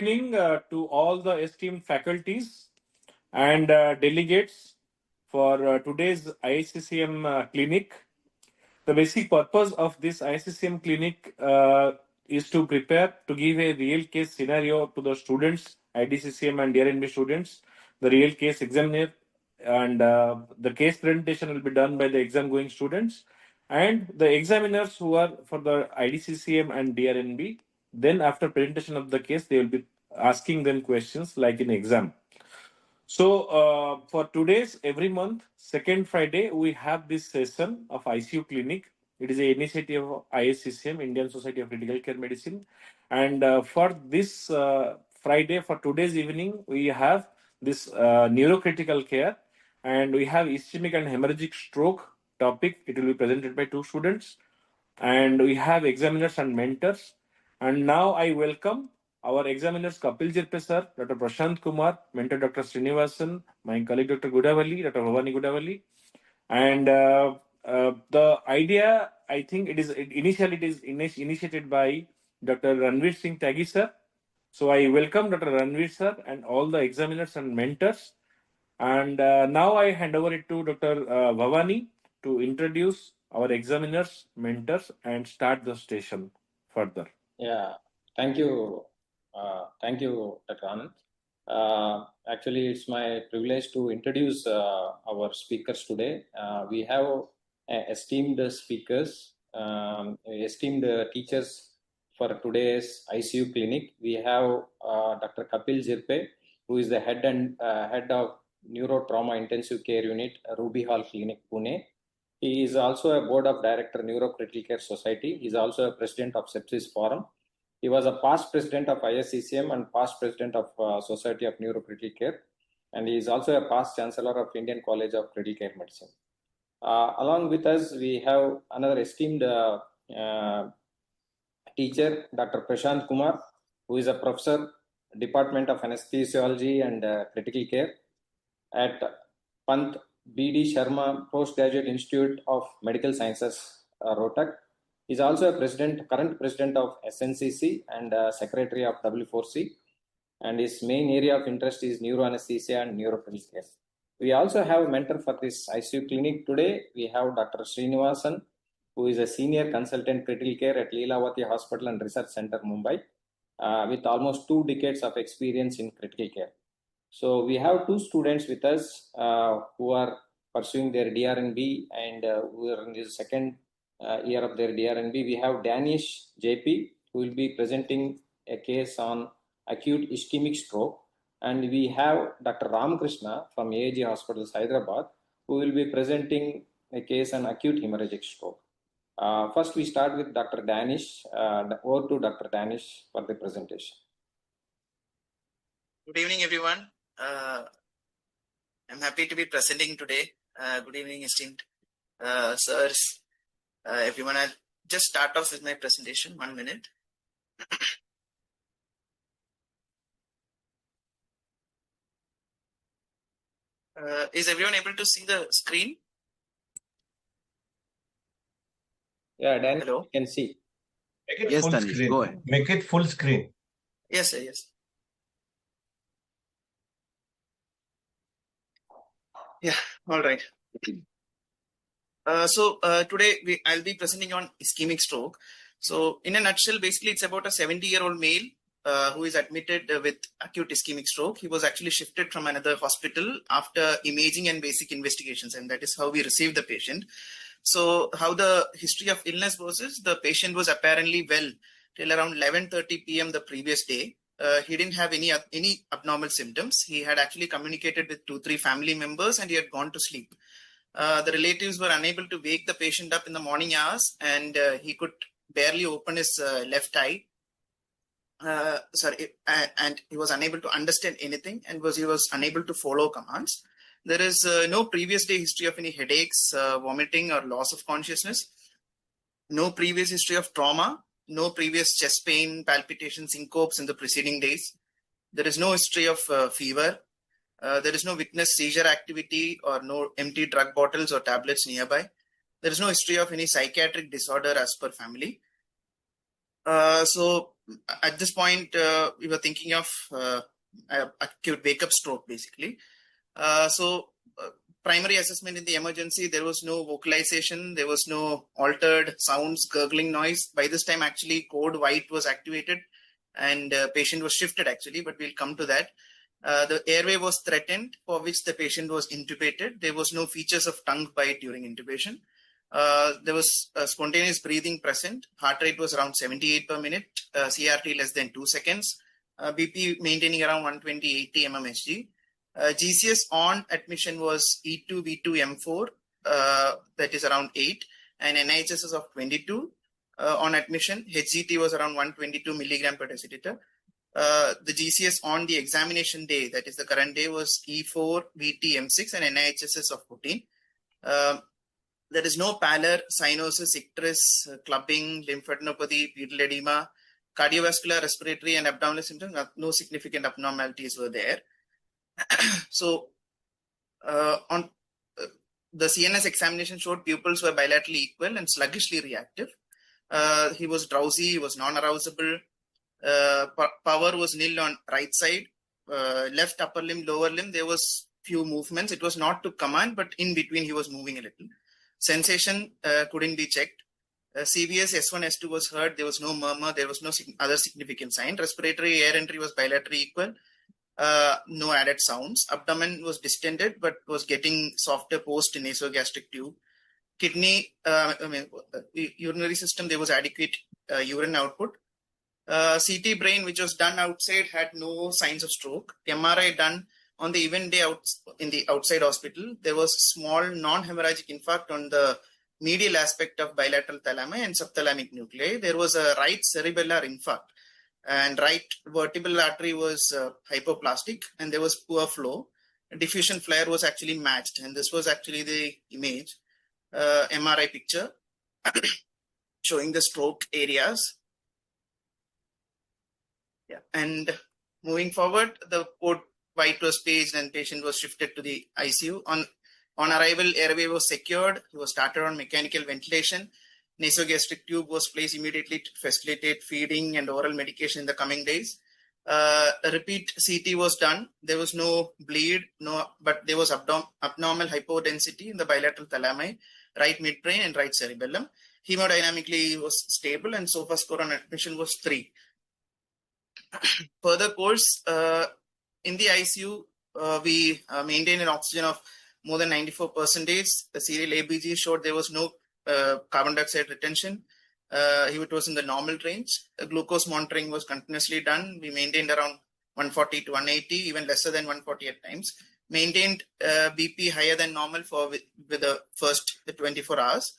Evening to all the esteemed faculties and delegates for today's ICCM clinic. The basic purpose of this ICCM clinic is to prepare to give a real case scenario to the students, IDCCM and DRNB students, the real case examiner, and the case presentation will be done by the exam going students and the examiners who are for the IDCCM and DRNB. Then after presentation of the case, they will be asking them questions like in exam. So for today's every month, second Friday, we have this session of ICU clinic. It is an initiative of ISCCM, Indian Society of Critical Care Medicine. And for this Friday, for today's evening, we have this neurocritical care and we have ischemic and hemorrhagic stroke topic. It will be presented by two students and we have examiners and mentors. And now I welcome our examiners Kapil Jirpe sir, Dr. Prashant Kumar, mentor Dr. Srinivasan, my colleague Dr. Gudavalli, Dr. Bhavani Gudavalli. And the idea, I think initially it is initiated by Dr. Ranveer Singh Tyagi sir. So I welcome Dr. Ranveer sir and all the examiners and mentors. And now I hand over it to Dr. Bhavani to introduce our examiners, mentors, and start the session further. Yeah, thank you. Thank you, Dr. Anand. Actually, it's my privilege to introduce our speakers today. We have esteemed speakers, esteemed teachers for today's ICU clinic. We have Dr. Kapil Jirpe, who is the head of Neurotrauma Intensive Care Unit, Ruby Hall Clinic, Pune. He is also a board of director, Neurocritical Care Society. He is also a president of Sepsis Forum. He was a past president of ISCCM and past president of Society of Neurocritical Care. And he is also a past chancellor of Indian College of Critical Care Medicine. Along with us, we have another esteemed teacher, Dr. Prashant Kumar, who is a professor, Department of Anesthesiology and Critical Care at Pant B.D. Sharma Postgraduate Institute of Medical Sciences, Rohtak. He is also a current president of SNCC and secretary of W4C. And his main area of interest is neuroanesthesia and neurocritical care. We also have a mentor for this ICU clinic today. We have Dr. Srinivasan, who is a senior consultant critical care at Leelavati Hospital and Research Center, Mumbai, with almost 2 decades of experience in critical care. So we have 2 students with us who are pursuing their DRNB and who are in the second year of their DRNB. We have Danish JP, who will be presenting a case on acute ischemic stroke. And we have Dr. Ramakrishna from AAG Hospitals, Hyderabad, who will be presenting a case on acute hemorrhagic stroke. First, we start with Dr. Danish. Over to Dr. Danish for the presentation. Good evening, everyone. I'm happy to be presenting today. Good evening, esteemed sirs, everyone. I'll just start off with my presentation. 1 minute. Is everyone able to see the screen? Yeah, Dan, hello. You can see. Make it yes, full Danish, screen. go ahead. Make it full screen. Yes, sir. Yes. Yeah. All right. So today I'll be presenting on ischemic stroke. So in a nutshell, basically it's about a 70-year-old male who is admitted with acute ischemic stroke. He was actually shifted from another hospital after imaging and basic investigations, and that is how we received the patient. So how the history of illness was is the patient was apparently well till around 11:30 p.m. the previous day. He didn't have any abnormal symptoms. He had actually communicated with 2-3 family members and he had gone to sleep. The relatives were unable to wake the patient up in the morning hours, and he could barely open his left eye. And he was unable to understand anything, and he was unable to follow commands. There is no previous day history of any headaches, vomiting, or loss of consciousness. No previous history of trauma. No previous chest pain, palpitations, syncopes in the preceding days. There is no history of fever. There is no witnessed seizure activity or no empty drug bottles or tablets nearby. There is no history of any psychiatric disorder as per family. So at this point, we were thinking of acute wake-up stroke, basically. Primary assessment in the emergency, there was no vocalization, there was no altered sounds, gurgling noise. By this time, actually, code white was activated and patient was shifted, actually, but we'll come to that. The airway was threatened, for which the patient was intubated. There was no features of tongue bite during intubation. There was spontaneous breathing present. Heart rate was around 78 per minute. CRT less than 2 seconds. BP maintaining around 120-80 mmHg. GCS on admission was E2, V2, M4, that is around 8, and NIHSS of 22 on admission. HGT was around 122 milligram per deciliter. The GCS on the examination day, that is the current day, was E4, VT, M6, and NIHSS of 14. There is no pallor, cyanosis, icterus, clubbing, lymphadenopathy, pedal edema, cardiovascular, respiratory, and abdominal symptoms. No significant abnormalities were there. So, on the CNS examination showed pupils were bilaterally equal and sluggishly reactive. He was drowsy, he was non-arousable. Power was nil on right side. Left upper limb, lower limb, there was few movements. It was not to command, but in between he was moving a little. Sensation couldn't be checked. CVS S1, S2 was heard. There was no murmur. There was no other significant sign. Respiratory air entry was bilaterally equal. No added sounds. Abdomen was distended, but was getting softer post nasogastric tube. Kidney, urinary system, there was adequate urine output. CT brain, which was done outside, had no signs of stroke. MRI done on the event day in the outside hospital. There was small non-hemorrhagic infarct on the medial aspect of bilateral thalami and subthalamic nuclei. There was a right cerebellar infarct, and right vertebral artery was hypoplastic, and there was poor flow. Diffusion flare was actually matched, and this was actually the image, MRI picture showing the stroke areas. Yeah, and moving forward, the code white was paged and patient was shifted to the ICU. On arrival, airway was secured. He was started on mechanical ventilation. Nasogastric tube was placed immediately to facilitate feeding and oral medication in the coming days. A repeat CT was done. There was no bleed, but there was abnormal hypodensity in the bilateral thalami, right midbrain and right cerebellum. Hemodynamically was stable, and SOFA score on admission was 3. Further course, in the ICU, we maintained an oxygen of more than 94%. The serial ABG showed there was no carbon dioxide retention. It was in the normal range. Glucose monitoring was continuously done. We maintained around 140 to 180, even lesser than 140 at times. Maintained BP higher than normal with the first 24 hours.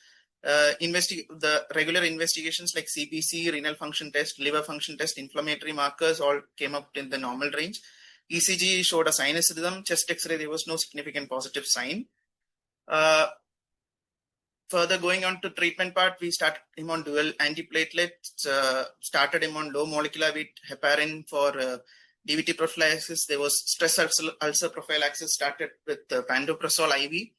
The regular investigations like CBC, renal function test, liver function test, inflammatory markers all came up in the normal range. ECG showed a sinus rhythm. Chest X-ray, there was no significant positive sign. Further going on to treatment part, we started him on dual antiplatelets, started him on low molecular weight heparin for DVT prophylaxis. There was stress ulcer prophylaxis, started with pantoprazole IV.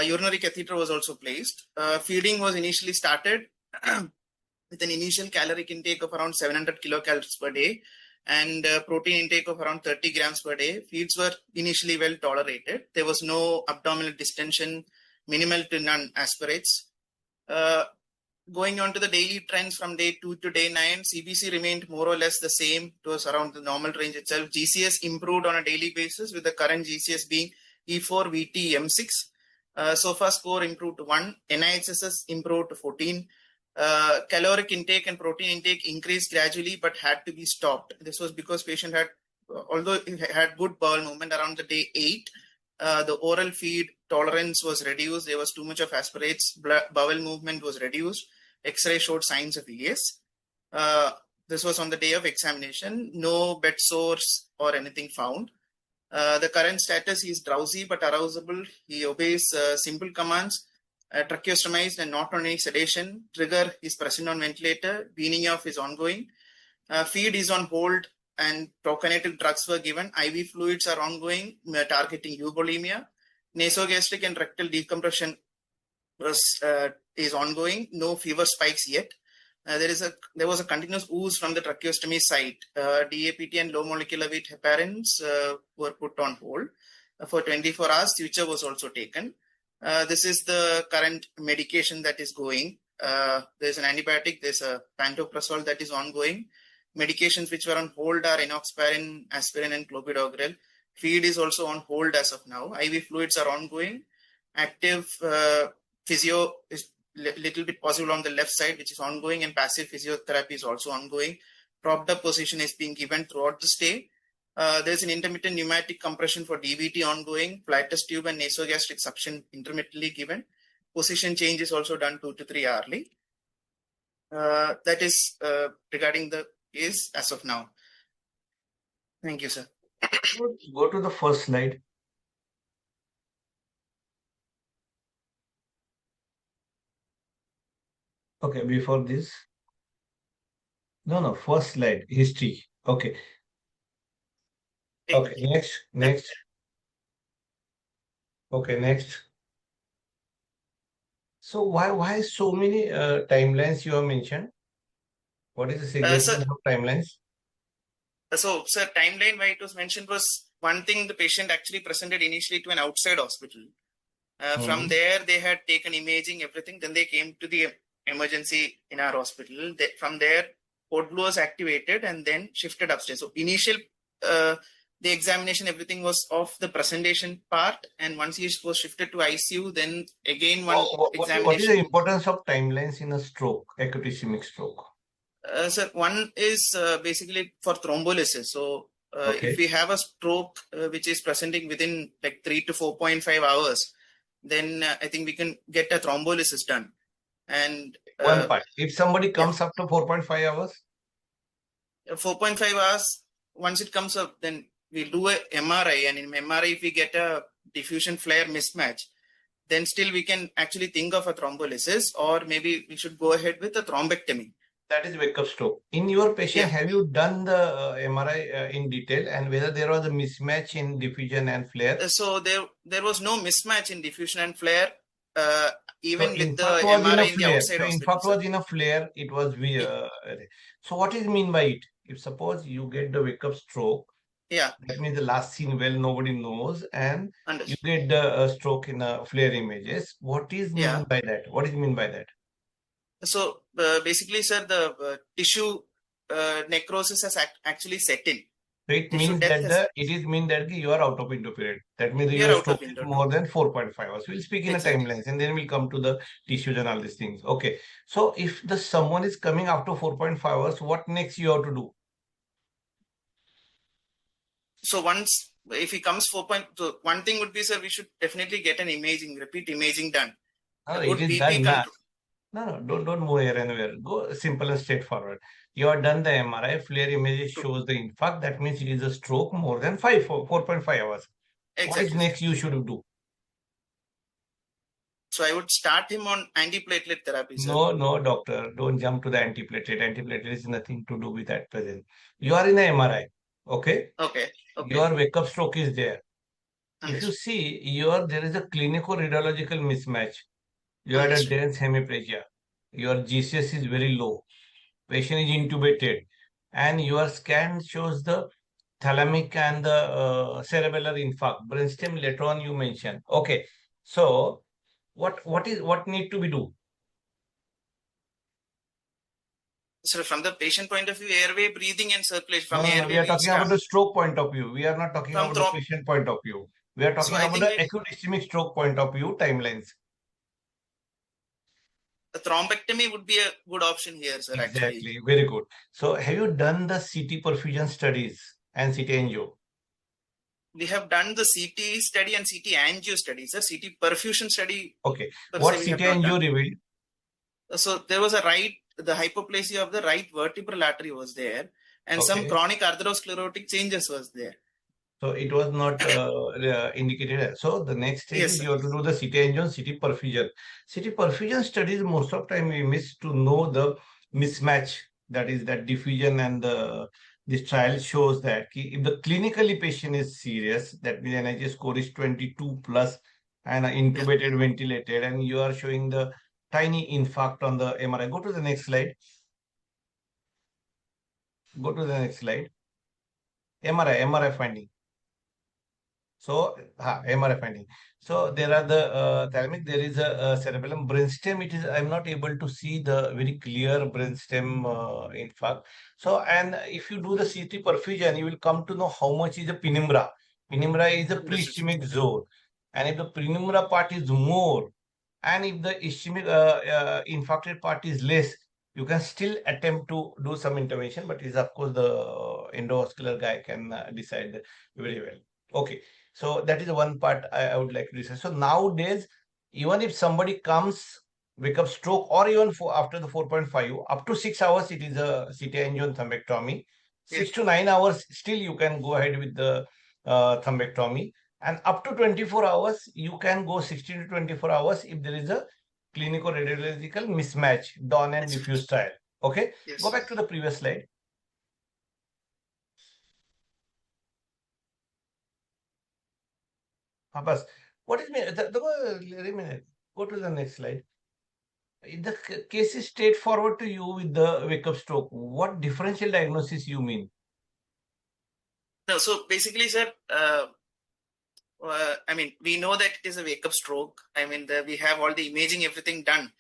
Urinary catheter was also placed. Feeding was initially started with an initial caloric intake of around 700 kilocalories per day and protein intake of around 30 grams per day. Feeds were initially well tolerated. There was no abdominal distension, minimal to none aspirates. Going on to the daily trends from day 2 to day 9, CBC remained more or less the same. It was around the normal range itself. GCS improved on a daily basis, with the current GCS being E4, VT, M6. SOFA score improved to 1. NIHSS improved to 14. Caloric intake and protein intake increased gradually but had to be stopped. This was because patient had, although he had good bowel movement around the day 8, the oral feed tolerance was reduced. There was too much of aspirates. Bowel movement was reduced. X-ray showed signs of ES. This was on the day of examination. No bed sores or anything found. The current status, he is drowsy but arousable. He obeys simple commands. Tracheostomized and not on any sedation. Trigger is present on ventilator. Weaning off is ongoing. Feed is on hold and prokinetic drugs were given. IV fluids are ongoing, targeting eubulimia. Nasogastric and rectal decompression is ongoing. No fever spikes yet. there was a continuous ooze from the tracheostomy site. DAPT and low molecular weight heparins were put on hold. For 24 hours, suture was also taken. This is the current medication that is going. There's an antibiotic, there's a pantoprazole that is ongoing. Medications which were on hold are enoxaparin, aspirin, and clopidogrel. Feed is also on hold as of now. IV fluids are ongoing. Active physio is little bit possible on the left side, which is ongoing, and passive physiotherapy is also ongoing. Propped up position is being given throughout the stay. There's an intermittent pneumatic compression for DVT ongoing. Flatus tube and nasogastric suction intermittently given. Position change is also done 2 to 3 hourly. That is regarding the case as of now. Thank you, sir. Go to the first slide. Okay, before this. No, first slide, history. Okay. Okay, next. Okay, next. So why so many timelines you have mentioned? What is the significance of timelines? So, sir, timeline why it was mentioned was one thing: the patient actually presented initially to an outside hospital. From there, they had taken imaging, everything. Then they came to the emergency in our hospital. From there, port blue was activated and then shifted upstairs. So initial, the examination, everything was of the presentation part. And once he was shifted to ICU, then again examination. What is the importance of timelines in a stroke, acute ischemic stroke? Sir, one is basically for thrombolysis. So if we have a stroke which is presenting within like 3 to 4.5 hours, then I think we can get a thrombolysis done. And one part. If somebody comes up to 4.5 hours? 4.5 hours, once it comes up, then we'll do a MRI. And in MRI, if we get a diffusion flare mismatch, then still we can actually think of a thrombolysis, or maybe we should go ahead with a thrombectomy. That is wake-up stroke. In your patient, have you done the MRI in detail, and whether there was a mismatch in diffusion and flare? So there was no mismatch in diffusion and flare, even so with the MRI in the outside so hospital. Infarct was in a flare, it was so what is mean by it? If suppose you get the wake-up stroke, that means the last scene well nobody knows, and you get the stroke in a flare images. What is mean by that? What is mean by that? So basically, sir, the tissue necrosis has actually set in. So it means that you are out of window period. That means your stroke is more than 4.5 hours. We'll speak in a timelines, and then we'll come to the tissues and all these things. Okay. So if someone is coming after 4.5 hours, what next you have to do? So if he comes 4. So one thing would be, sir, we should definitely get an repeat imaging done. It is done. No, don't move here anywhere. Go simple and straightforward. You have done the MRI, flare images shows the infarct. That means it is a stroke more than 4.5 hours. Exactly. What is next you should do? So I would start him on antiplatelet therapy, sir. No, doctor. Don't jump to the antiplatelet. Antiplatelet is nothing to do with that present. You are in a MRI. Okay? Okay. Your wake-up stroke is there. If you see, there is a clinico-radiological mismatch. You had a dense hemiplegia. Your GCS is very low. Patient is intubated. And your scan shows the thalamic and the cerebellar infarct. Brainstem later on you mentioned. Okay. So, what need to be do? So from the patient point of view, airway, breathing and circulation. We are talking about the stroke point of view. We are not talking about the patient point of view. We are talking about the acute ischemic stroke point of view timelines. A thrombectomy would be a good option here, sir. Exactly, actually. Very good. So have you done the CT perfusion studies and CT angio? We have done the CT study and CT angio study, sir. CT perfusion study. Okay. What CT angio revealed? So there was the hypoplasia of the right vertebral artery was there, and some chronic arteriosclerotic changes was there. So it was not indicated. So the next stage is you have to do the CT angio and CT perfusion. CT perfusion studies, most of the time we miss to know the mismatch, that is that diffusion, and this trial shows that if the clinically patient is serious, that means NIH score is 22 plus and intubated, ventilated, and you are showing the tiny infarct on the MRI. Go to the next slide. Go to the next slide. MRI finding. So, MRI finding. So there are the thalamic. There is a cerebellum brainstem. It is. I'm not able to see the very clear brainstem in fact. So, and if you do the CT perfusion, you will come to know how much is the penumbra. Penumbra is a Understood, sir. pre-ischemic zone, and if the penumbra part is more, and if the ischemic infarcted part is less, you can still attempt to do some intervention. But is of course the endovascular guy can decide very well. Okay. So that is one part I would like to discuss. So nowadays, even if somebody comes, wake up stroke, or even after the 4.5, up to 6 hours, it is a CT angio thrombectomy. Yes. 6 to 9 hours, still you can go ahead with the thrombectomy. And up to 24 hours, you can go 16 to 24 hours if there is a clinical radiological mismatch, Dawn and diffuse trial. Okay, Yes. go back to the previous slide. What is go to the next slide. The case is straightforward to you with the wake-up stroke. What differential diagnosis you mean? No, so basically, sir, I mean, we know that it is a wake-up stroke. I mean, we have all the imaging, everything done.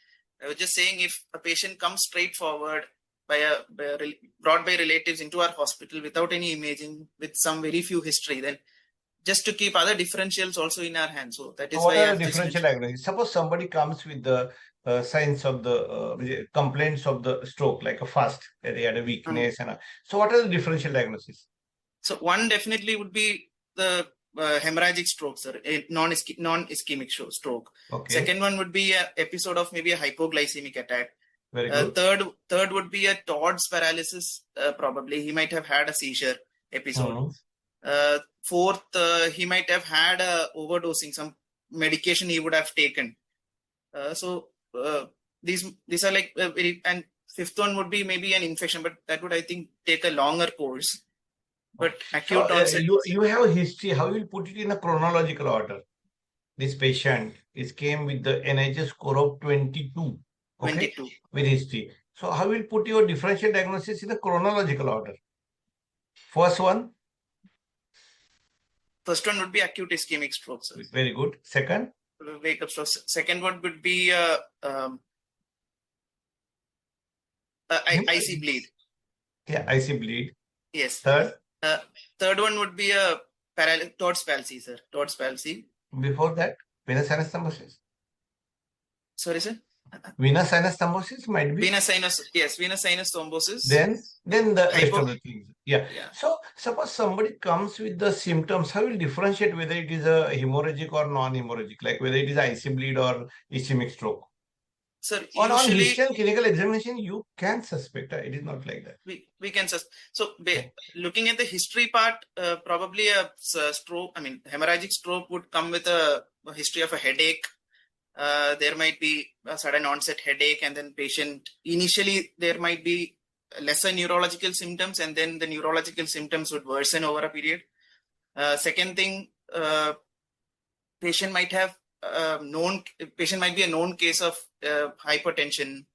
I was just saying, if a patient comes straightforward brought by relatives into our hospital without any imaging, with some very few history, then just to keep other differentials also in our hands. So that is What why are I've the just differential mentioned. diagnosis? Suppose somebody comes with the signs of the complaints of the stroke, like a fast, they had a weakness, and so what are the differential diagnosis? So one definitely would be the hemorrhagic stroke, sir, a non-ischemic stroke. Okay. Second one would be an episode of maybe a hypoglycemic attack. Very good. Third would be a Todd's paralysis. Probably he might have had a seizure episode. Fourth, he might have had a overdosing, some medication he would have taken. These are like very, and fifth one would be maybe an infection, but that would, I think, take a longer course. But acute onset. You have a history. How you will put it in a chronological order? This patient came with the NHS score of 22. Okay, 22. With history. So how will put your differential diagnosis in a chronological order? First one would be acute ischemic stroke, sir. Very good. Second, wake up stroke. Second one would be IC bleed. Yeah, IC bleed. Yes. Third one would be a Todd's palsy, sir. Todd's palsy. Before that, venous sinus thrombosis. Sorry, sir. Venous sinus thrombosis might be. Venous sinus thrombosis. Then the rest of the things. Yeah. So suppose somebody comes with the symptoms, how will you differentiate whether it is a hemorrhagic or non-hemorrhagic, like whether it is IC bleed or ischemic stroke? Sir, on history and clinical examination, you can suspect. It is not like that. We can suspect. So, looking at the history part, probably a stroke, I mean, hemorrhagic stroke would come with a history of a headache. There might be a sudden onset headache, and then patient, initially, there might be lesser neurological symptoms, and then the neurological symptoms would worsen over a period. Second thing, patient might have patient might be a known case of hypertension,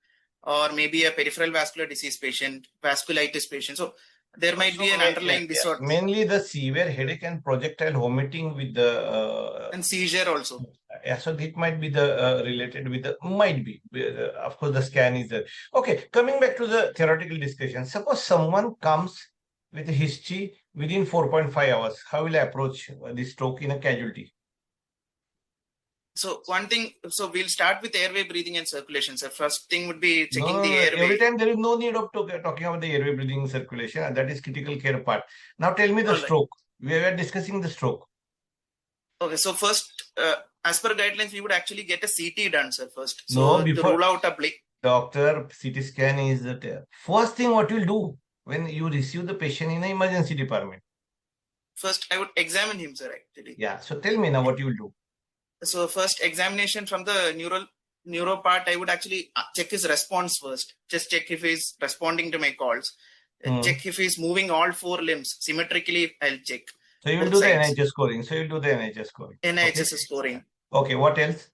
or maybe a peripheral vascular disease patient, vasculitis patient. So there might be an underlying disorder. Mainly the severe headache and projectile vomiting with the and seizure also. Yeah, so it might be the related with the might be. Of course, the scan is there. Okay, coming back to the theoretical discussion. Suppose someone comes with a history within 4.5 hours. How will I approach this stroke in a casualty? So one thing, so we'll start with airway, breathing and circulation. So first thing would be checking the airway. Every time there is no need of talking about the airway, breathing, circulation. And that is critical care part. Now tell me the stroke. We were discussing the stroke. Okay, so first, as per guidelines, we would actually get a CT done, sir, first. So before, to rule out a bleed. Doctor, CT scan is the first thing what you'll do when you receive the patient in the emergency department. First, I would examine him, sir, actually. Yeah, so tell me now what you will do. So first examination from the neuro part, I would actually check his response first. Just check if he's responding to my calls. Check if he's moving all four limbs symmetrically. I'll check. So you will do the NHS scoring. So you'll do the NHS scoring. NHS scoring. Okay, what else?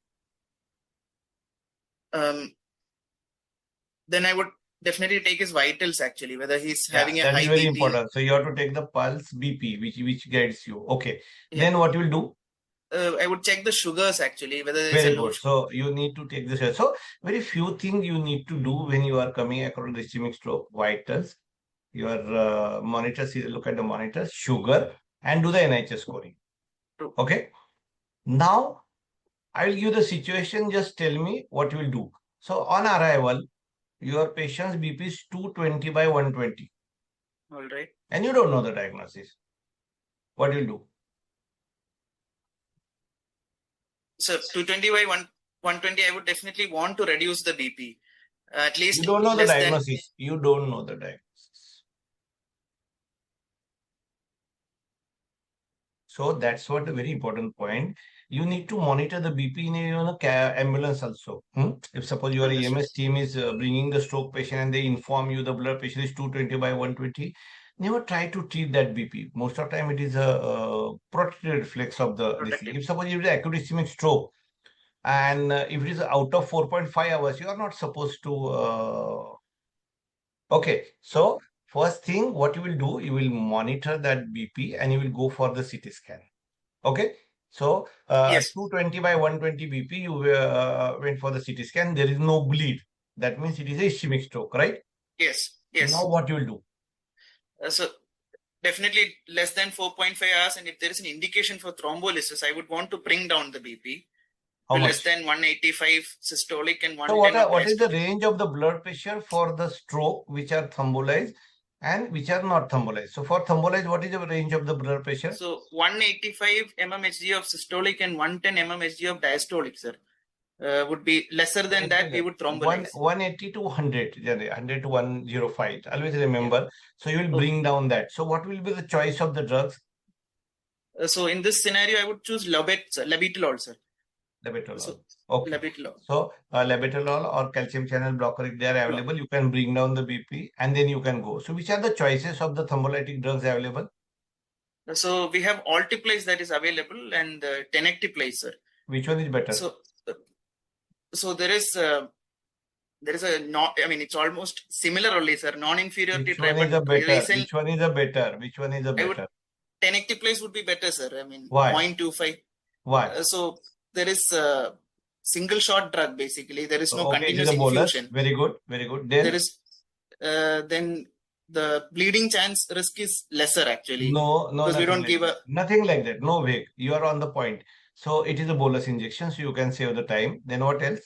Then I would definitely take his vitals actually, whether he's Yeah, having a that is high very BP. important. So you have to take the pulse BP, which guides you. Okay. Yeah. Then what you will do? I would check the sugars actually, whether it's Very a low good. So you need to take this. So very few things you need to do when you are coming across the ischemic stroke. Vitals, your monitors, look at the monitors, sugar, and do the NHS scoring. True. Okay. Now I will give the situation. Just tell me what you will do. So on arrival, your patient's BP is 220 by 120. All right. And you don't know the diagnosis. What will you do? So 220 by 120, I would definitely want to reduce the BP. At least You don't know the less than. diagnosis. You don't know the diagnosis. So that's what a very important point. You need to monitor the BP in a ambulance also. If suppose your Understood. EMS team is bringing the stroke patient and they inform you the blood pressure is 220 by 120, never try to treat that BP. Most of the time it is a protective reflex of the this thing. Protective. If suppose you have acute ischemic stroke and if it is out of 4.5 hours, you are not supposed to. Okay, so first thing, what you will do, you will monitor that BP and you will go for the CT scan. Okay, so Yes. 220 by 120 BP, you went for the CT scan. There is no bleed. That means it is a ischemic stroke, right? Yes. Yes. Now what you will do? So definitely less than 4.5 hours, and if there is an indication for thrombolysis, I would want to bring down the BP How to much? less than 185 systolic and So 110 what is the diastolic. range of the blood pressure for the stroke which are thrombolized and which are not thrombolized? So for thrombolized, what is the range of the blood pressure? So 185 mmHg of systolic and 110 mmHg of diastolic, sir. Would be lesser than that, we would thrombolize. 180 to 100, 100 to 105. Always remember. Yeah. So you will bring down that. So what will be the choice of the drugs? So in this scenario, I would choose labetalol, sir. Labetalol. So, okay. Labetalol. So labetalol or calcium channel blocker, if they are available, you can bring down the BP and then you can go. So which are the choices of the thrombolytic drugs available? So we have Altiplase that is available and Tenecteplase, sir. Which one is better? So there is a I mean, it's almost similar only, sir. Non-inferiority Which one is a better? Which one is a better? Which one is a better? Tenecteplase would be better, sir. I mean, why? 0.25. Why? So there is a single shot drug basically. There is no continuous infusion. Very good, very good. Then there is then the bleeding chance risk is lesser actually. No, because we don't like give nothing like that. No way. You are on the point. So it is a bolus injection, so you can save the time. Then what else?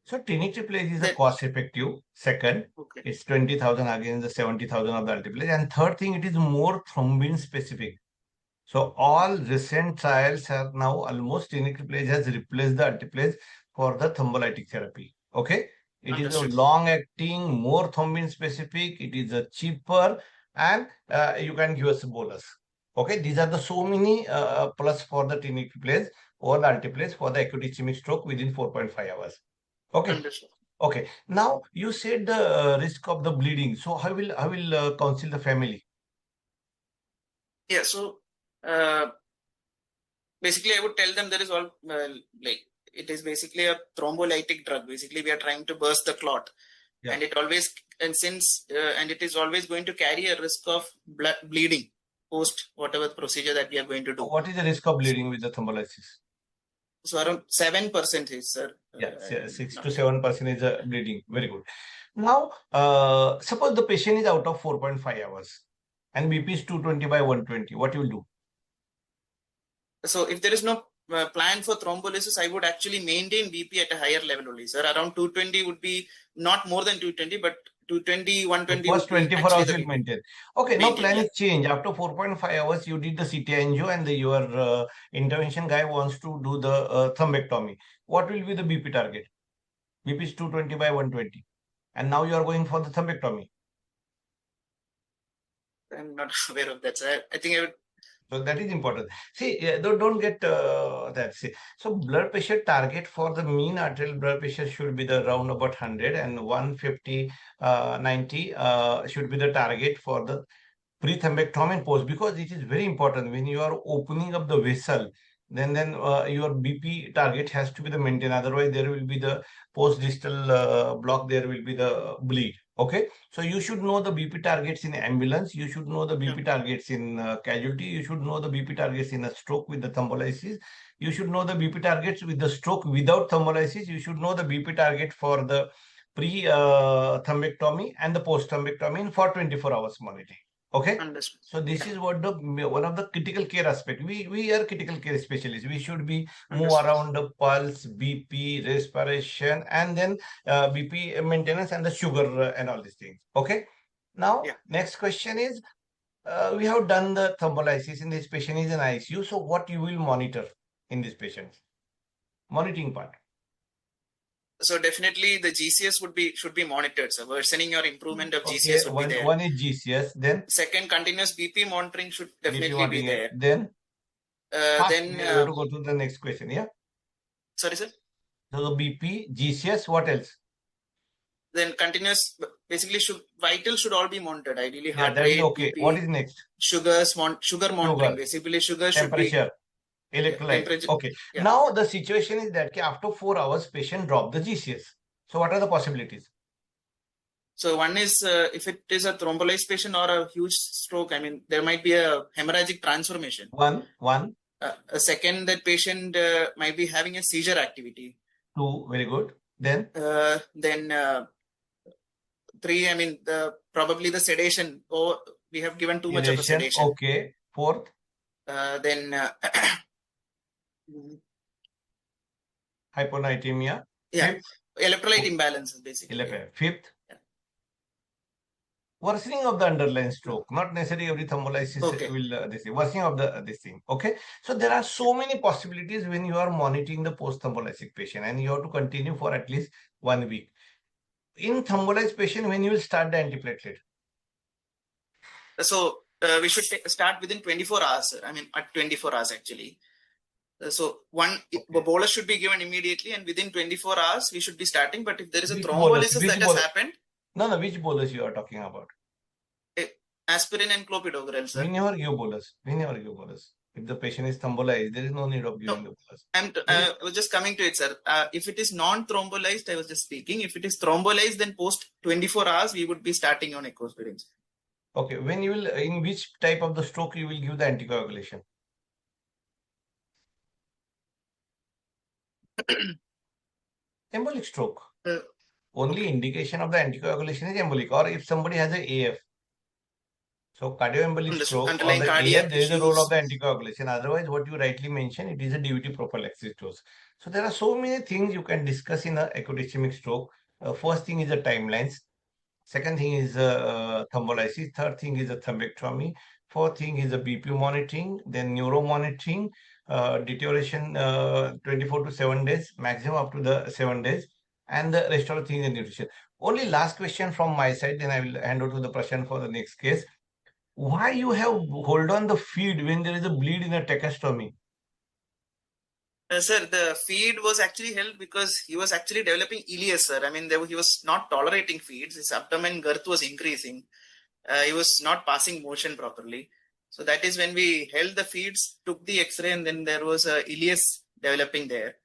So tenecteplase is a cost effective. Second, it's 20,000 against the 70,000 of the altiplase. And third thing, it is more thrombin specific. So all recent trials have now almost tenecteplase has replaced the altiplase for the thrombolytic therapy. Okay. It is a long-acting, more thrombin specific. It is a cheaper, and you can give us a bolus. Okay, these are the so many plus for the tenecteplase or the altiplase for the acute ischemic stroke within 4.5 hours. Okay. Understood. Okay. Now you said the risk of the bleeding. So how will counsel the family? Yeah. So basically, I would tell them there is all like it is basically a thrombolytic drug. Basically, we are trying to burst the clot, and it always and it is always going to carry a risk of bleeding post whatever procedure that we are going to do. What is the risk of bleeding with the thrombolysis? So around 7% is, sir. Yeah, 6 to 7% is a bleeding. Very good. Now, suppose the patient is out of 4.5 hours and BP is 220 by 120. What you will do? So if there is no plan for thrombolysis, I would actually maintain BP at a higher level only, sir. Around 220 would be not more than 220, but 220, 120 first 24 hours will maintain. Okay, now plan is changed. After 4.5 hours, you did the CT angio and your intervention guy wants to do the thrombectomy. What will be the BP target? BP is 220 by 120. And now you are going for the thrombectomy. I'm not aware of that, sir. I think I would. So that is important. See, don't get that. See, so blood pressure target for the mean arterial blood pressure should be the round about 100 and 150, 90 should be the target for the pre-thrombectomy post, because it is very important when you are opening up the vessel. then your BP target has to be the maintained. Otherwise, there will be the post-distal block. There will be the bleed. Okay, so you should know the BP targets in ambulance. You should know the BP targets in casualty. You should know the BP targets in a stroke with the thrombolysis. You should know the BP targets with the stroke without thrombolysis. You should know the BP target for the pre-thrombectomy and the post-thrombectomy for 24 hours monitoring. Okay. Understood. So this is what one of the critical care aspect. We are critical care specialists. We should be move around the pulse, BP, respiration, and then BP maintenance and the sugar and all these things. Okay. Now, next question is, we have done the thrombolysis in this patient is in ICU. So what you will monitor in this patient? Monitoring part. So definitely the GCS should be monitored. So worsening or improvement of GCS would be there. One is GCS. Then second, continuous BP monitoring should definitely be there. Then we have to go to the next question. Yeah. Sorry, sir. So the BP, GCS, what else? Then continuous, basically, vital should all be monitored. Ideally, heart that rate, is okay. BP, what is next? Sugar monitoring. Basically, sugar temperature, should be electrolyte. Okay. Now the situation is that after 4 hours, patient drop the GCS. So what are the possibilities? So one is if it is a thrombolyzed patient or a huge stroke, I mean, there might be a hemorrhagic transformation. One. A second, that patient might be having a seizure activity. 2, very good. Then 3, I mean, probably the sedation. Or we have given too much of a sedation. Okay. 4th. Then hyponatremia. Yeah. 5th, electrolyte imbalances basically. 5th. Worsening of the underlying stroke, not necessarily every thrombolysis will this thing. Worsening of this thing. Okay. So there are so many possibilities when you are monitoring the post-thrombolytic patient, and you have to continue for at least 1 week. In thrombolyzed patient, when you will start the antiplatelet? So we should start within 24 hours. I mean, at 24 hours actually. So bolus should be given immediately, and within 24 hours we should be starting. But if there is a thrombolysis that has happened, no, which bolus you are talking about? Aspirin and clopidogrel, sir. We never give bolus. If the patient is thrombolized, there is no need of giving the bolus. I was just coming to it, sir. If it is non-thrombolized, I was just speaking. If it is thrombolized, then post 24 hours, we would be starting on ecospirins. Okay. When you will, in which type of the stroke you will give the anticoagulation? Embolic stroke. Only indication of the anticoagulation is embolic, or if somebody has an AF. So cardioembolic stroke or the AF, there is a role of the anticoagulation. Otherwise, what you rightly mentioned, it is a DVT prophylaxis dose. So there are so many things you can discuss in an acute ischemic stroke. First thing is the timelines. Second thing is thrombolysis. Third thing is the thrombectomy. Fourth thing is the BP monitoring, then neuro monitoring, deterioration 24 to 7 days, maximum up to the 7 days, and the rest of the things in nutrition. Only last question from my side, then I will hand over to the Prashant for the next case. Why you have hold on the feed when there is a bleed in a tracheostomy? Sir, the feed was actually held because he was actually developing ileus, sir. I mean, he was not tolerating feeds. His abdomen girth was increasing. He was not passing motion properly. So that is when we held the feeds, took the X-ray, and then there was a ileus developing there.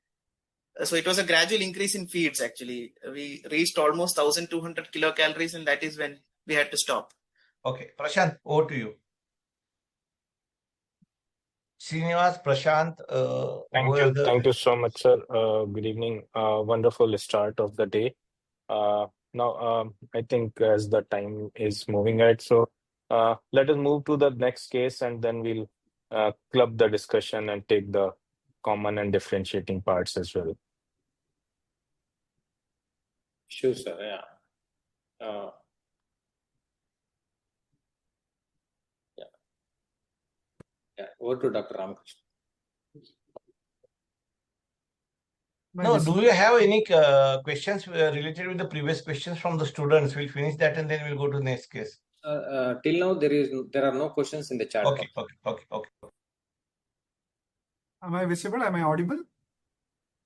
So it was a gradual increase in feeds actually. We reached almost 1,200 kilocalories, and that is when we had to stop. Okay, Prashant, over to you. Srinivas, Prashant. Thank you so much, sir. Good evening. Wonderful start of the day. Now, I think as the time is moving ahead, so let us move to the next case, and then we'll club the discussion and take the common and differentiating parts as well. Sure, sir. Yeah. Over to Dr. Ramakrishna. No, do you have any questions related with the previous questions from the students? We'll finish that and then we'll go to the next case. Till now, there are no questions in the chat. Okay. Am I visible? Am I audible?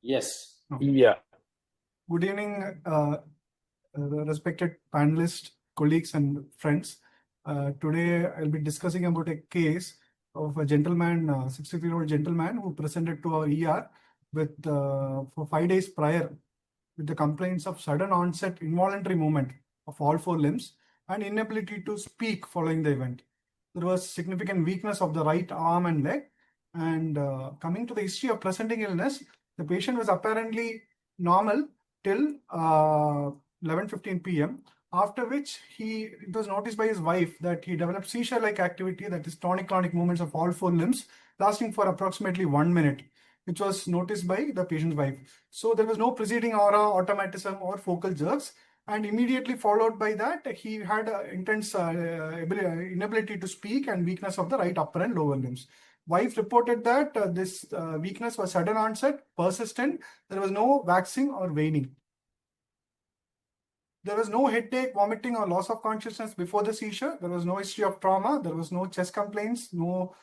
Yes. Okay. Yeah. Good evening, respected panelists, colleagues, and friends. Today, I'll be discussing about a case of a gentleman, 63-year-old gentleman who presented to our ER with for 5 days prior with the complaints of sudden onset involuntary movement of all 4 limbs and inability to speak following the event. There was significant weakness of the right arm and leg. And coming to the history of presenting illness, the patient was apparently normal till 11:15 p.m. After which it was noticed by his wife that he developed seizure-like activity, that is tonic-clonic movements of all 4 limbs, lasting for approximately 1 minute, which was noticed by the patient's wife. So there was no preceding aura, automatism, or focal jerks. And immediately followed by that, he had intense inability to speak and weakness of the right upper and lower limbs. Wife reported that this weakness was sudden onset, persistent. There was no waxing or waning. There was no headache, vomiting, or loss of consciousness before the seizure. There was no history of trauma. There was no chest complaints, no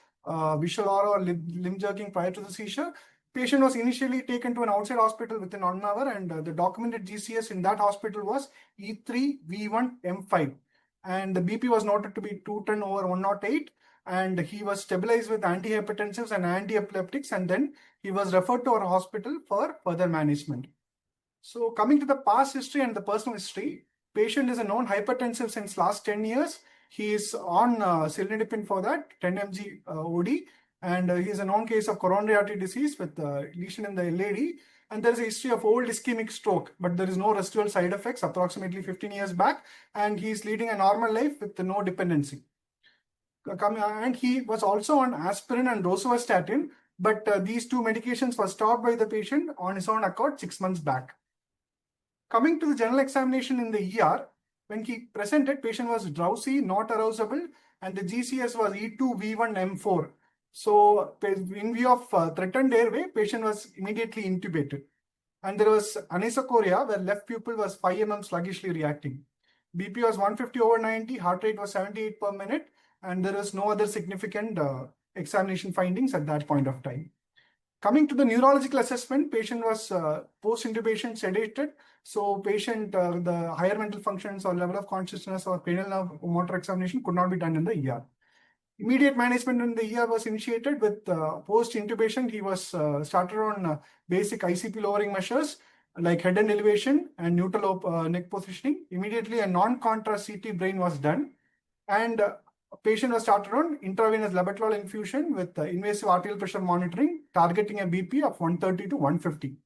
visual aura or limb jerking prior to the seizure. Patient was initially taken to an outside hospital within 1 hour, and the documented GCS in that hospital was E3V1M5. And the BP was noted to be 210/108, and he was stabilized with antihypertensives and antiepileptics, and then he was referred to our hospital for further management. So coming to the past history and the personal history, patient is a known hypertensive since last 10 years. He is on cilnidipine for that, 10 mg OD, and he is a known case of coronary artery disease with lesion in the LAD. And there is a history of old ischemic stroke, but there is no residual side effects approximately 15 years back, and he is leading a normal life with no dependency. And he was also on aspirin and rosuvastatin, but these 2 medications were stopped by the patient on his own accord 6 months back. Coming to the general examination in the ER, when he presented, patient was drowsy, not arousable, and the GCS was E2V1M4. So in view of threatened airway, patient was immediately intubated. And there was anisocoria, where left pupil was 5 mm sluggishly reacting. BP was 150/90, heart rate was 78 per minute, and there was no other significant examination findings at that point of time. Coming to the neurological assessment, patient was post-intubation sedated. So patient, the higher mental functions or level of consciousness or cranial nerve motor examination could not be done in the ER. Immediate management in the ER was initiated with post-intubation. He was started on basic ICP lowering measures like head and elevation and neutral neck positioning. Immediately a non-contrast CT brain was done, and patient was started on intravenous labetalol infusion with invasive arterial pressure monitoring, targeting a BP of 130/150.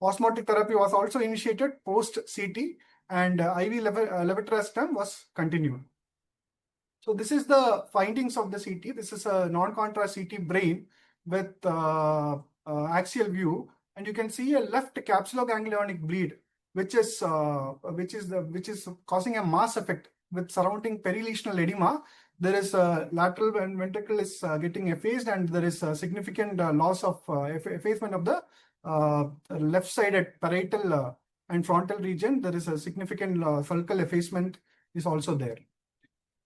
Osmotic therapy was also initiated post-CT, and IV levetiracetam was continued. So this is the findings of the CT. This is a non-contrast CT brain with axial view, and you can see a left capsuloganglionic bleed, which is causing a mass effect with surrounding perilesional edema. There is a lateral ventricle is getting effaced, and there is a significant loss of effacement of the left side at parietal and frontal region. There is a significant sulcal effacement is also there.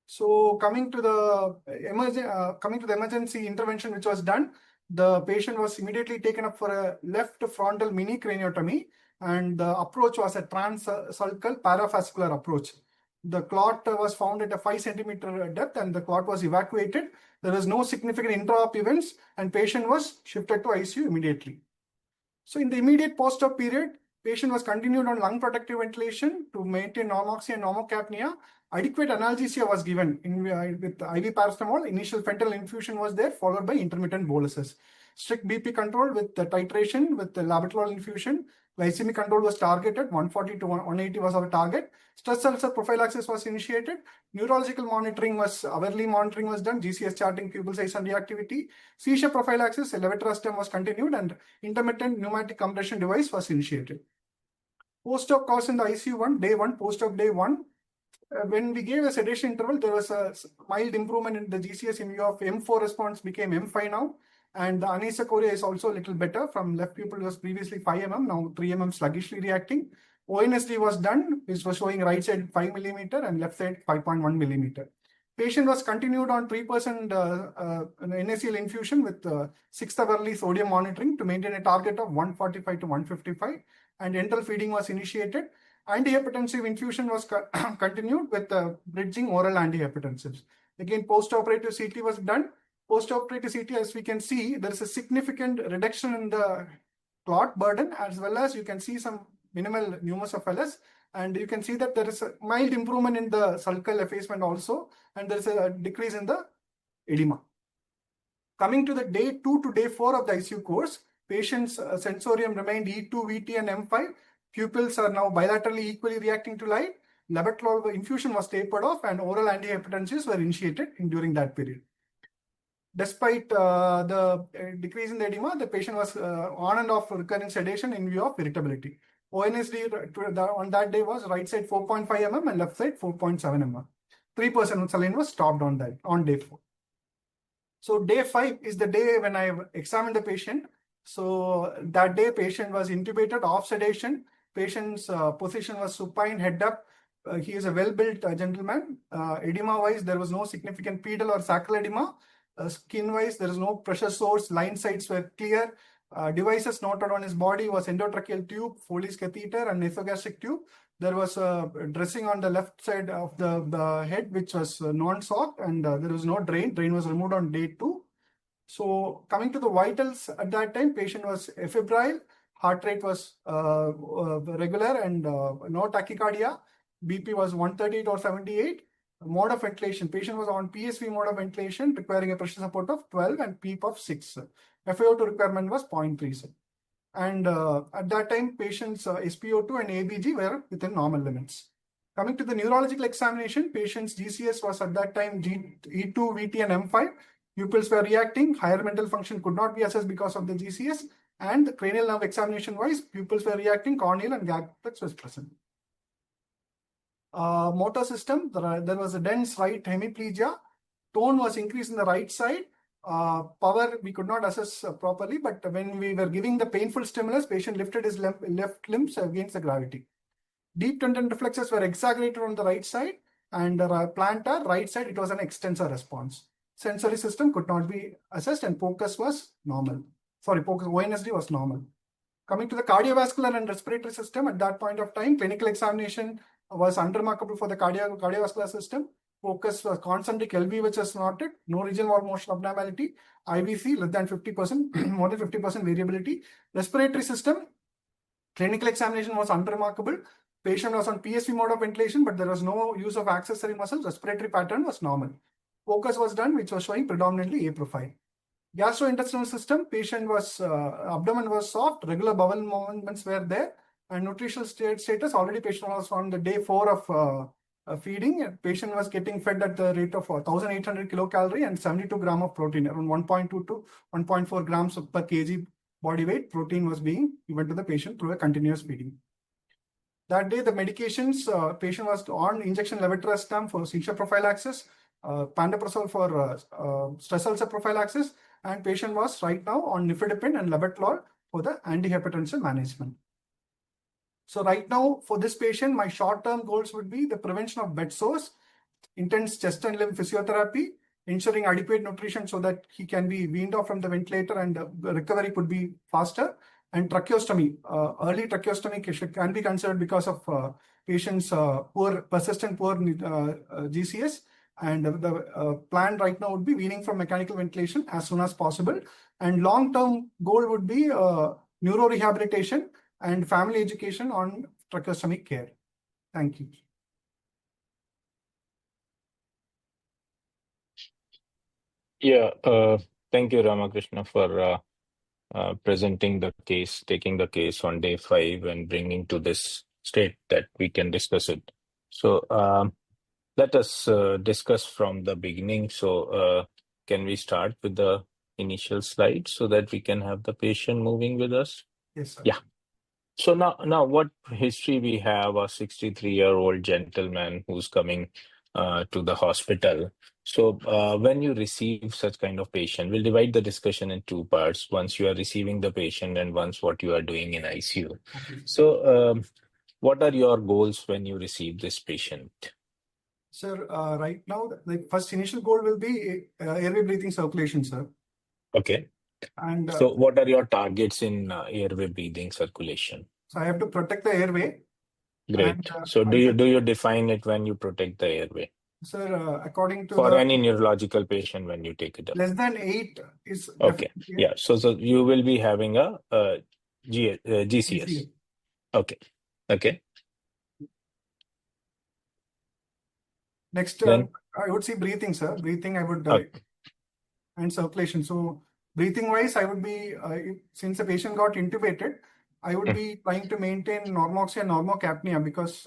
So coming to the emergency intervention which was done, the patient was immediately taken up for a left frontal mini craniotomy, and the approach was a transsulcal paravascular approach. The clot was found at a 5 centimeter depth, and the clot was evacuated. There was no significant intra-op events, and patient was shifted to ICU immediately. So in the immediate post-op period, patient was continued on lung protective ventilation to maintain normoxy and normocapnia. Adequate analgesia was given with IV paracetamol. Initial fentanyl infusion was there, followed by intermittent boluses. Strict BP control with the titration with the labetalol infusion. Glycemic control was targeted. 140/180 was our target. Stress ulcer prophylaxis was initiated. Neurological monitoring was, hourly monitoring was done. GCS charting, pupil size and reactivity. Seizure prophylaxis, levetiracetam was continued, and intermittent pneumatic compression device was initiated. Post-op course in the ICU 1, day 1, post-op day 1. When we gave a sedation interval, there was a mild improvement in the GCS in view of M4 response became M5 now. And the anisocoria is also a little better. From left pupil was previously 5 mm, now 3 mm sluggishly reacting. ONSD was done, which was showing right side 5 millimeter and left side 5.1 millimeter. Patient was continued on 3% NaCl infusion with 6th hourly sodium monitoring to maintain a target of 145/155, and enteral feeding was initiated. Antihypertensive infusion was continued with bridging oral antihypertensives. Again, post-operative CT was done. Post-operative CT, as we can see, there is a significant reduction in the clot burden, as well as you can see some minimal pneumocephalus, and you can see that there is a mild improvement in the sulcal effacement also, and there is a decrease in the edema. Coming to the day 2 to day 4 of the ICU course, patient's sensorium remained E2, VT, and M5. Pupils are now bilaterally equally reacting to light. Labetalol infusion was tapered off, and oral antihypertensives were initiated during that period. Despite the decrease in the edema, the patient was on and off recurring sedation in view of irritability. ONSD on that day was right side 4.5 mm and left side 4.7 mm. 3% saline was stopped on day 4. So day 5 is the day when I examined the patient. So that day patient was intubated off sedation. Patient's position was supine, head up. He is a well-built gentleman. Edema-wise, there was no significant pedal or sacral edema. Skin-wise, there is no pressure source. Line sites were clear. Devices noted on his body was endotracheal tube, Foley's catheter, and nasogastric tube. There was a dressing on the left side of the head, which was non-soaked, and there was no drain. Drain was removed on day 2. So coming to the vitals at that time, patient was febrile, heart rate was regular, and no tachycardia. BP was 138 or 78. Mode of ventilation, patient was on PSV mode of ventilation, requiring a pressure support of 12 and PEEP of 6. FiO2 requirement was 0.37. And at that time, patient's SpO2 and ABG were within normal limits. Coming to the neurological examination, patient's GCS was at that time E2, VT, and M5. Pupils were reacting. Higher mental function could not be assessed because of the GCS. And the cranial nerve examination-wise, pupils were reacting. Corneal and gag reflex was present. Motor system, there was a dense right hemiplegia. Tone was increased in the right side. Power we could not assess properly, but when we were giving the painful stimulus, patient lifted his left limbs against the gravity. Deep tendon reflexes were exaggerated on the right side, and plantar right side, it was an extensor response. Sensory system could not be assessed, and POCUS was normal. POCUS ONSD was normal. Coming to the cardiovascular and respiratory system, at that point of time, clinical examination was unremarkable for the cardiovascular system. Focus was concentric LV, which is noted, no regional wall motion abnormality, IVC less than 50%, more than 50% variability. Respiratory system, clinical examination was unremarkable. Patient was on PSV mode of ventilation, but there was no use of accessory muscles. Respiratory pattern was normal. Focus was done, which was showing predominantly A profile. Gastrointestinal system, patient was, abdomen was soft, regular bowel movements were there, and nutritional status, already patient was on the day 4 of feeding. Patient was getting fed at the rate of 1,800 kilocalorie and 72 gram of protein, around 1.2 to 1.4 grams per kg body weight protein was being given to the patient through a continuous feeding. That day, the medications, patient was on injection levetiracetam for seizure prophylaxis, pantoprazole for stress ulcer prophylaxis, and patient was right now on nifedipine and labetalol for the antihypertensive management. So right now, for this patient, my short-term goals would be the prevention of bed sores, intense chest and limb physiotherapy, ensuring adequate nutrition so that he can be weaned off from the ventilator and the recovery could be faster, and tracheostomy. Early tracheostomy can be considered because of patients' persistent poor GCS. And the plan right now would be weaning from mechanical ventilation as soon as possible. And long-term goal would be neurorehabilitation and family education on tracheostomy care. Thank you. Yeah, thank you, Ramakrishna, for presenting the case, taking the case on day 5 and bringing to this state that we can discuss it. So let us discuss from the beginning. So can we start with the initial slide so that we can have the patient moving with us? Yes, sir. Yeah. So now what history we have, a 63-year-old gentleman who's coming to the hospital. So when you receive such kind of patient, we'll divide the discussion in 2 parts. Once you are receiving the patient and once what you are doing in ICU. Okay. So what are your goals when you receive this patient? Sir, right now, the first initial goal will be airway breathing circulation, sir. Okay. And so what are your targets in airway breathing circulation? So I have to protect the airway. Great. And, so do you define it when you protect the airway? Sir, according to For the any neurological patient when you take it up. less than 8 is Okay. definitely Yeah. So you will be having a GCS. GCS. Okay. Okay. Next, Then I would see breathing, sir. Breathing, I would okay. and circulation. So breathing wise, I would be since the patient got intubated, I would be trying to maintain normoxia and normocapnia because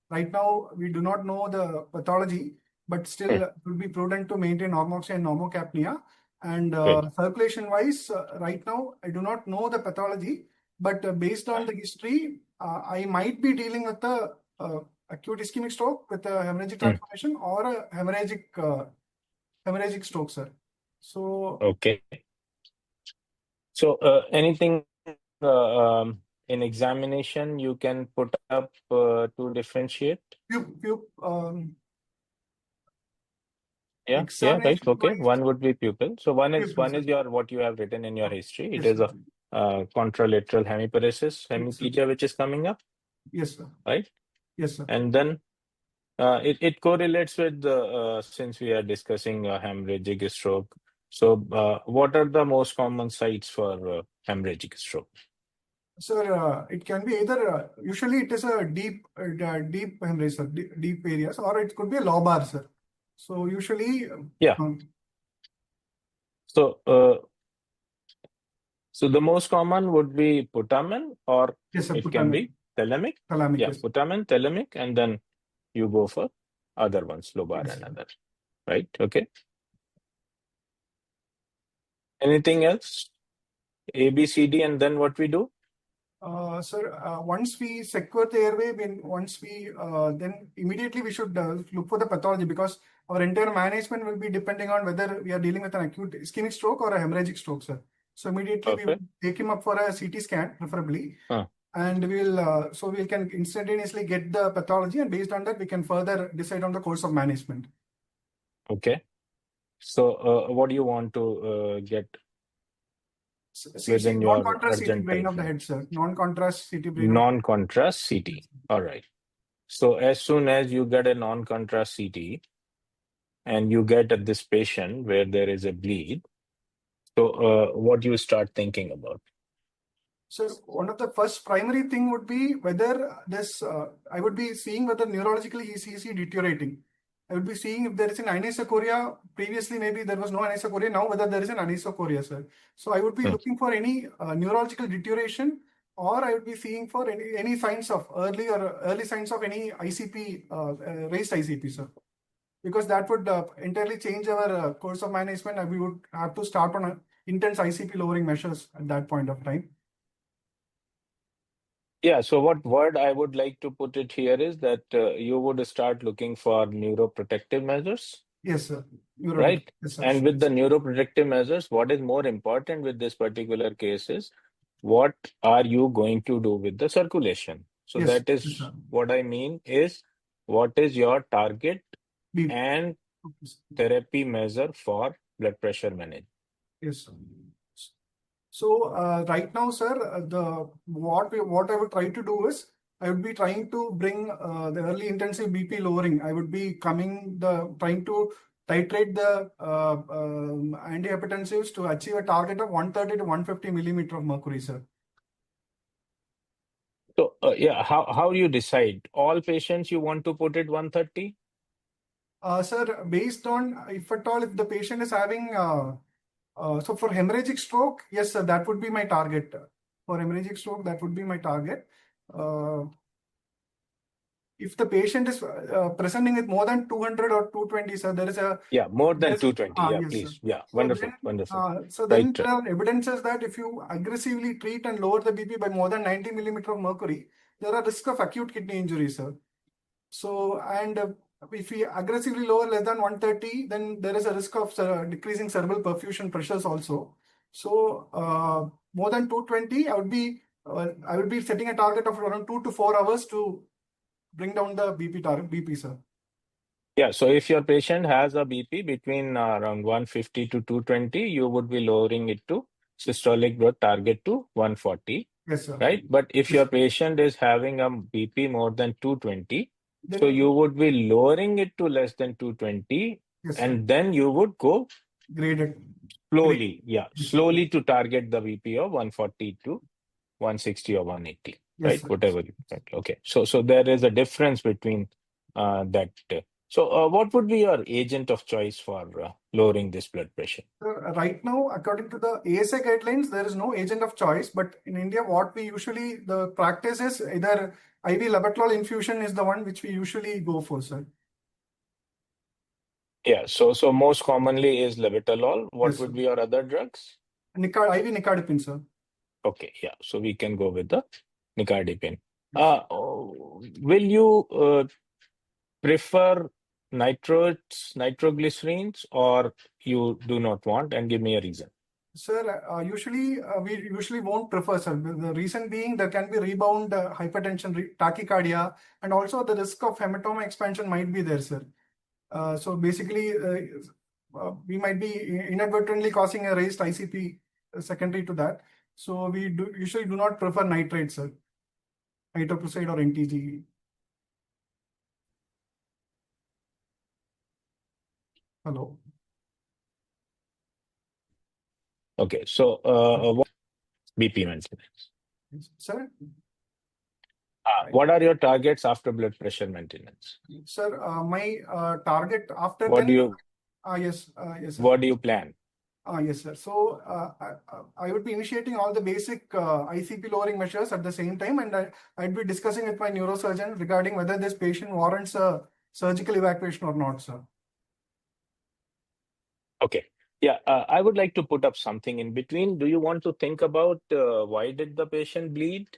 right now we do not know the pathology, but still it would be prudent to maintain normoxia and normocapnia. And Good. circulation wise, right now I do not know the pathology, but based on the history, I might be dealing with a acute ischemic stroke with a hemorrhagic transformation or a hemorrhagic stroke, sir. So Okay. So anything in examination you can put up to differentiate? Yeah, right. examination Okay. wise, One would be pupil. So one is pupils, sir. your what you have written in your history. It Yes, is sir. a contralateral hemiparesis, Yes, sir. hemiplegia, which is coming up, Yes, sir. right? Yes, sir. And then it correlates with the since we are discussing hemorrhagic stroke. So what are the most common sites for hemorrhagic stroke? Sir, it can be either, usually it is a deep hemorrhage, sir, deep areas, or it could be a lobar, sir. So usually, Yeah. So so the most common would be putamen, or yes, sir, it can be thalamic. thalamic, Yeah, yes. putamen, thalamic, and then you go for other ones, lobar Yes, and sir. other. Right? Okay. Anything else? A, B, C, D, and then what we do? Sir, once we secure the airway, then immediately we should look for the pathology because our entire management will be depending on whether we are dealing with an acute ischemic stroke or a hemorrhagic stroke, sir. So immediately we will take him up for a CT scan, preferably, and we can instantaneously get the pathology, and based on that we can further decide on the course of management. Okay. So what do you want to get within your Non-contrast CT urgent brain time of the frame? head, sir. Non-contrast CT brain. Non-contrast CT. All right. So as soon as you get a non-contrast CT and you get this patient where there is a bleed, so what do you start thinking about? So one of the first primary thing would be whether I would be seeing whether neurologically is he deteriorating. I would be seeing if there is an anisocoria. Previously, maybe there was no anisocoria. Now, whether there is an anisocoria, sir. So I would be looking for any neurological deterioration, or I would be seeing for any signs of early signs of any ICP, raised ICP, sir. Because that would entirely change our course of management, and we would have to start on intense ICP lowering measures at that point of time. Yeah, so what word I would like to put it here is that you would start looking for neuroprotective measures. Yes, sir. Right? Yes, sir. And with the neuroprotective measures, what is more important with this particular case is what are you going to do with the circulation? So Yes, that is sir. what I mean is what is your target Beep. and therapy measure for blood pressure management? Yes, sir. So right now, sir, what I would try to do is I would be trying to bring the early intensive BP lowering. I would be trying to titrate the antihypertensives to achieve a target of 130 to 150 millimeter of mercury, sir. So yeah, how you decide? All patients you want to put it 130? Sir, based on if the patient is having so for hemorrhagic stroke, yes, sir, that would be my target. For hemorrhagic stroke, that would be my target. If the patient is presenting with more than 200 or 220, sir, there is a more than 220. Yeah, yes, please. sir. Yeah, So wonderful, then, wonderful. so then Right. there are evidences that if you aggressively treat and lower the BP by more than 90 millimeter of mercury, there are risks of acute kidney injury, sir. So, and if we aggressively lower less than 130, then there is a risk of decreasing cerebral perfusion pressures also. So, more than 220, I would be setting a target of around 2 to 4 hours to bring down the BP, sir. Yeah, so if your patient has a BP between around 150 to 220, you would be lowering it to systolic growth target to 140. Yes, sir. Right? But if your patient is having a BP more than 220, Then So you would be lowering it to less than 220, yes, sir. and then you would go Graded. slowly, Yes, sir. slowly to target the VP of 140 to 160 or 180, Yes, right? sir. Whatever you want. Okay. So there is a difference between that. So what would be your agent of choice for lowering this blood pressure? Sir, right now, according to the ASA guidelines, there is no agent of choice. But in India, what we usually, the practice is either IV labetalol infusion is the one which we usually go for, sir. Yeah. So most commonly is labetalol. What Yes, would sir. be your other drugs? IV nicardipine, sir. Okay. Yeah. So we can go with the nicardipine. Yes. Will you prefer nitroglycerins, or you do not want? And give me a reason. Sir, usually we usually won't prefer, sir. The reason being there can be rebound hypertension, tachycardia, and also the risk of hematoma expansion might be there, sir. So basically, we might be inadvertently causing a raised ICP secondary to that. So we usually do not prefer nitrate, sir. Nitroprusside or NTG. Hello. Okay. So what BP maintenance? Yes, sir. What are your targets after blood pressure maintenance? Sir, my target after What do then. you Yes, yes, sir. what do you plan? Yes, sir. So I would be initiating all the basic ICP lowering measures at the same time, and I'd be discussing with my neurosurgeon regarding whether this patient warrants a surgical evacuation or not, sir. Okay. Yeah, I would like to put up something in between. Do you want to think about why did the patient bleed?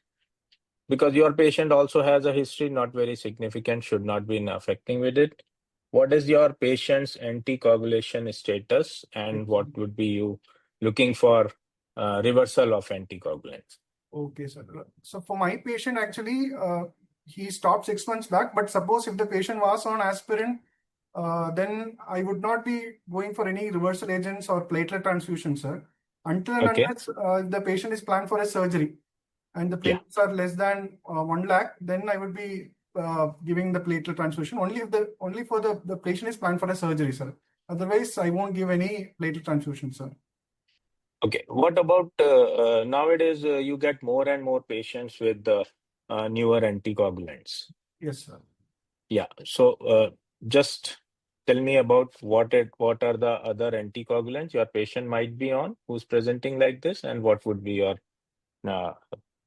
Because your patient also has a history, not very significant, should not be affecting with it. What is your patient's anticoagulation status, and what would be you looking for reversal of anticoagulants? Okay, sir. So for my patient, actually, he stopped 6 months back. But suppose if the patient was on aspirin, then I would not be going for any reversal agents or platelet transfusion, sir, until and Okay. unless the patient is planned for a surgery and the Yeah. platelets are less than 1 lakh, then I would be giving the platelet transfusion only for the patient is planned for a surgery, sir. Otherwise, I won't give any platelet transfusion, sir. Okay. What about nowadays? You get more and more patients with the newer anticoagulants. Yes, sir. Yeah. So just tell me about what are the other anticoagulants your patient might be on who's presenting like this, and what would be your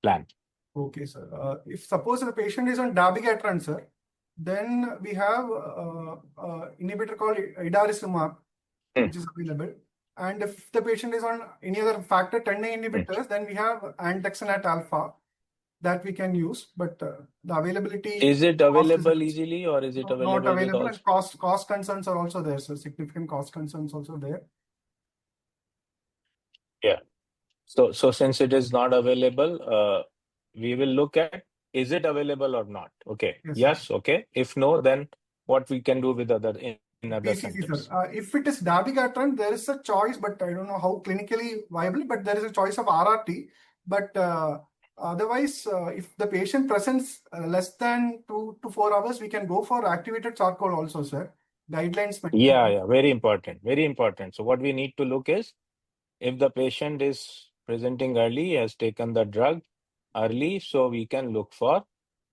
plan? Okay, sir. If suppose the patient is on dabigatran, sir, then we have inhibitor called idarucimab, which is available. And if the patient is on any other factor 10A inhibitors, then we have antexanat alpha that we can use. But the availability Is it cost available easily, or is it not available with available, also? and cost concerns are also there, sir. Significant cost concerns also there. Yeah. So since it is not available, we will look at is it available or not. Okay. Yes, sir. Okay. If no, then what we can do with other in other PCC, centers. sir. If it is dabigatran, there is a choice, but I don't know how clinically viable, but there is a choice of RRT. But otherwise, if the patient presents less than 2 to 4 hours, we can go for activated charcoal also, sir. Guidelines. Yeah. Very important. Very important. So what we need to look is if the patient is presenting early, has taken the drug early, so we can look for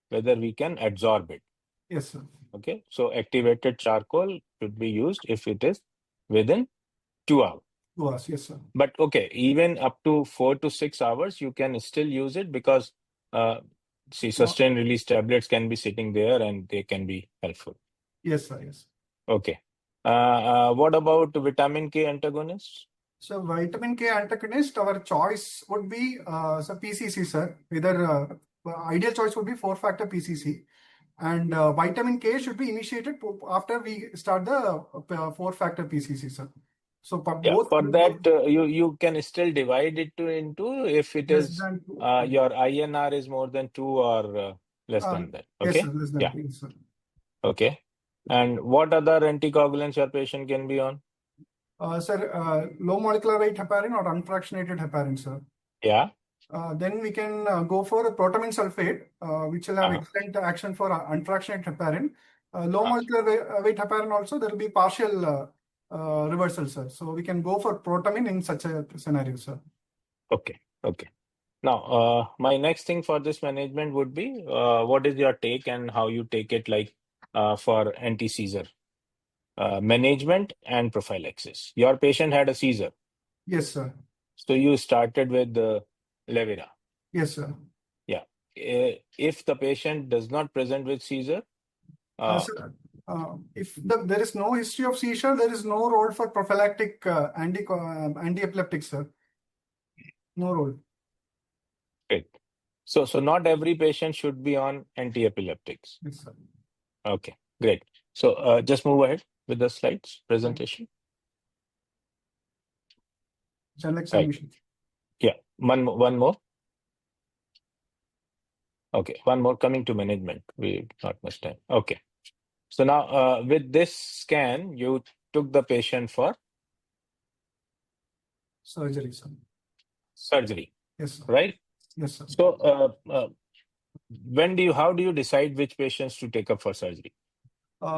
whether we can absorb it. Yes, sir. Okay. So activated charcoal should be used if it is within 2 hours. 2 hours, yes, sir. But okay, even up to 4 to 6 hours, you can still use it because sustained release tablets can be sitting there and they can be helpful. Yes, sir. Yes. Okay. What about vitamin K antagonists? So vitamin K antagonist, our choice would be PCC, sir. Either ideal choice would be 4-factor PCC, and vitamin K should be initiated after we start the 4-factor PCC, sir. So both for that you can still divide it into if it less is than 2. your INR is more than 2 or less than that. Yes, Okay. sir, less than 2, sir. Okay. And what other anticoagulants your patient can be on? Sir, low molecular weight heparin or unfractionated heparin, sir. Yeah. then we can go for protamine sulfate, which will have excellent action for unfractionated heparin. Low molecular weight heparin also, there will be partial reversal, sir. So we can go for protamine in such a scenario, sir. Okay. Now, my next thing for this management would be what is your take and how you take it, like for anti-seizure management and prophylaxis. Your patient had a seizure. Yes, sir. So you started with Levira. Yes, sir. Yeah. If the patient does not present with seizure, Sir, if there is no history of seizure, there is no role for prophylactic anti-epileptic, sir. No role. great. So not every patient should be on anti-epileptics. Yes, sir. Okay, great. So just move ahead with the slides presentation. General examination. Yeah, one more. Okay, one more coming to management. We've not much time. Okay. So now with this scan, you took the patient for Surgery, sir. surgery, Yes, sir. right? Yes, sir. So how do you decide which patients to take up for surgery?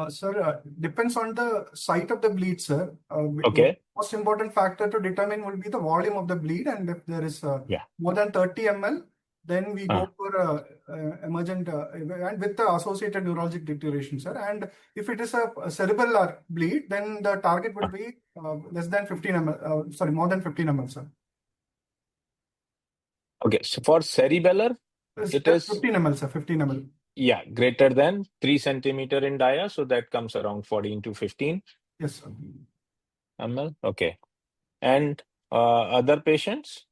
Sir, depends on the site of the bleed, sir. Okay. Most important factor to determine will be the volume of the bleed, and if there is Yeah. more than 30 ml, then we go for emergent and with the associated neurologic deterioration, sir. And if it is a cerebral bleed, then the target would be less than 15 ml. Sorry, more than 15 ml, sir. Okay, so for cerebellar, it is 15 ml, sir. 15 ml. Yeah, greater than 3 centimeter in dia, so that comes around 14 to 15 Yes, sir. ml. Okay, and other patients?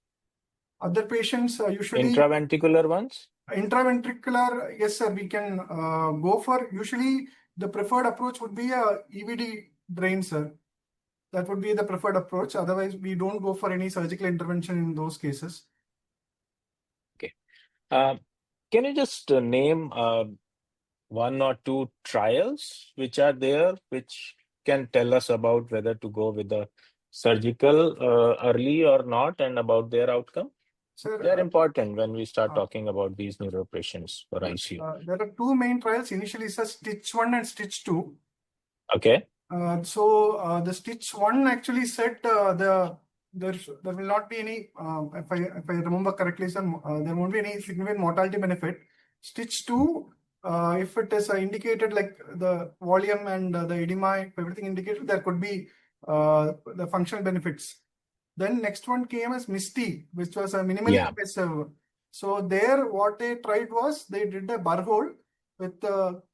Other patients usually Intraventricular ones? intraventricular, yes, sir. We can go for, usually the preferred approach would be a EVD drain, sir. That would be the preferred approach. Otherwise, we don't go for any surgical intervention in those cases. Okay. Can you just name one or two trials which are there, which can tell us about whether to go with the surgical early or not, and about their outcome? Sir, They're important when we start talking about these neuro patients for ICU. there are two main trials. Initially, sir, Stitch 1 and Stitch 2. Okay. So the Stitch 1 actually said there will not be any, if I remember correctly, sir, there won't be any significant mortality benefit. Stitch 2, if it is indicated like the volume and the edema, if everything indicated, there could be the functional benefits. Then next one came as Misty, which was a minimally invasive. So there, what they tried was they did a burr hole with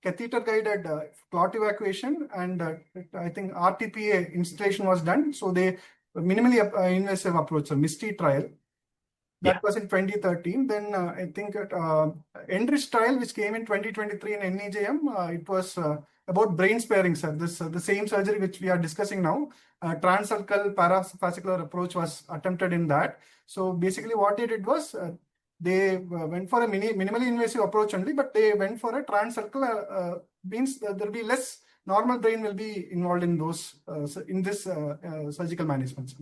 catheter guided clot evacuation, and I think RTPA installation was done. So they minimally invasive approach, a Misty trial. That was in 2013. Then I think Enrich trial, which came in 2023 in NEJM, it was about brain sparing, sir. This the same surgery which we are discussing now. Transcervical parafascicular approach was attempted in that. So basically, what they did was they went for a minimally invasive approach only, but they went for a transcervical means there will be less normal brain will be involved in those in this surgical management.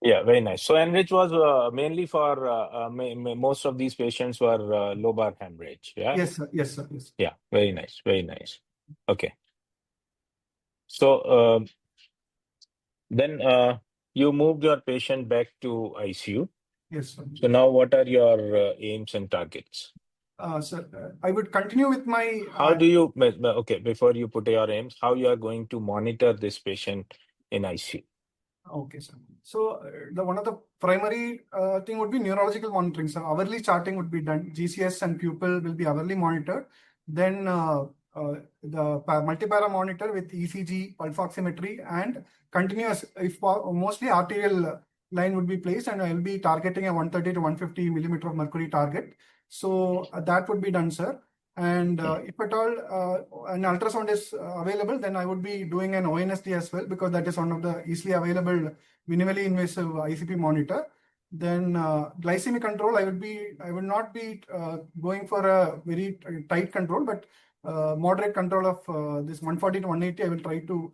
Yeah, very nice. So Enrich was mainly for most of these patients were lobar hemorrhage. Yeah. Yes, sir. Yes, sir. Yes. Yeah, very nice. Very nice. Okay. So then you moved your patient back to ICU. Yes, sir. So now what are your aims and targets? Sir, I would continue with my. How do you, okay, before you put your aims, how you are going to monitor this patient in ICU? Okay, sir. So the one of the primary thing would be neurological monitoring. So hourly charting would be done. GCS and pupil will be hourly monitored. Then the multipara monitor with ECG, pulse oximetry, and continuous, if mostly arterial line would be placed, and I will be targeting a 130 to 150 millimeter of mercury target. So that would be done, sir. And if at all an ultrasound is available, then I would be doing an ONSD as well, because that is one of the easily available minimally invasive ICP monitor. Then glycemic control, I would not be going for a very tight control, but moderate control of this 140 to 180. I will try to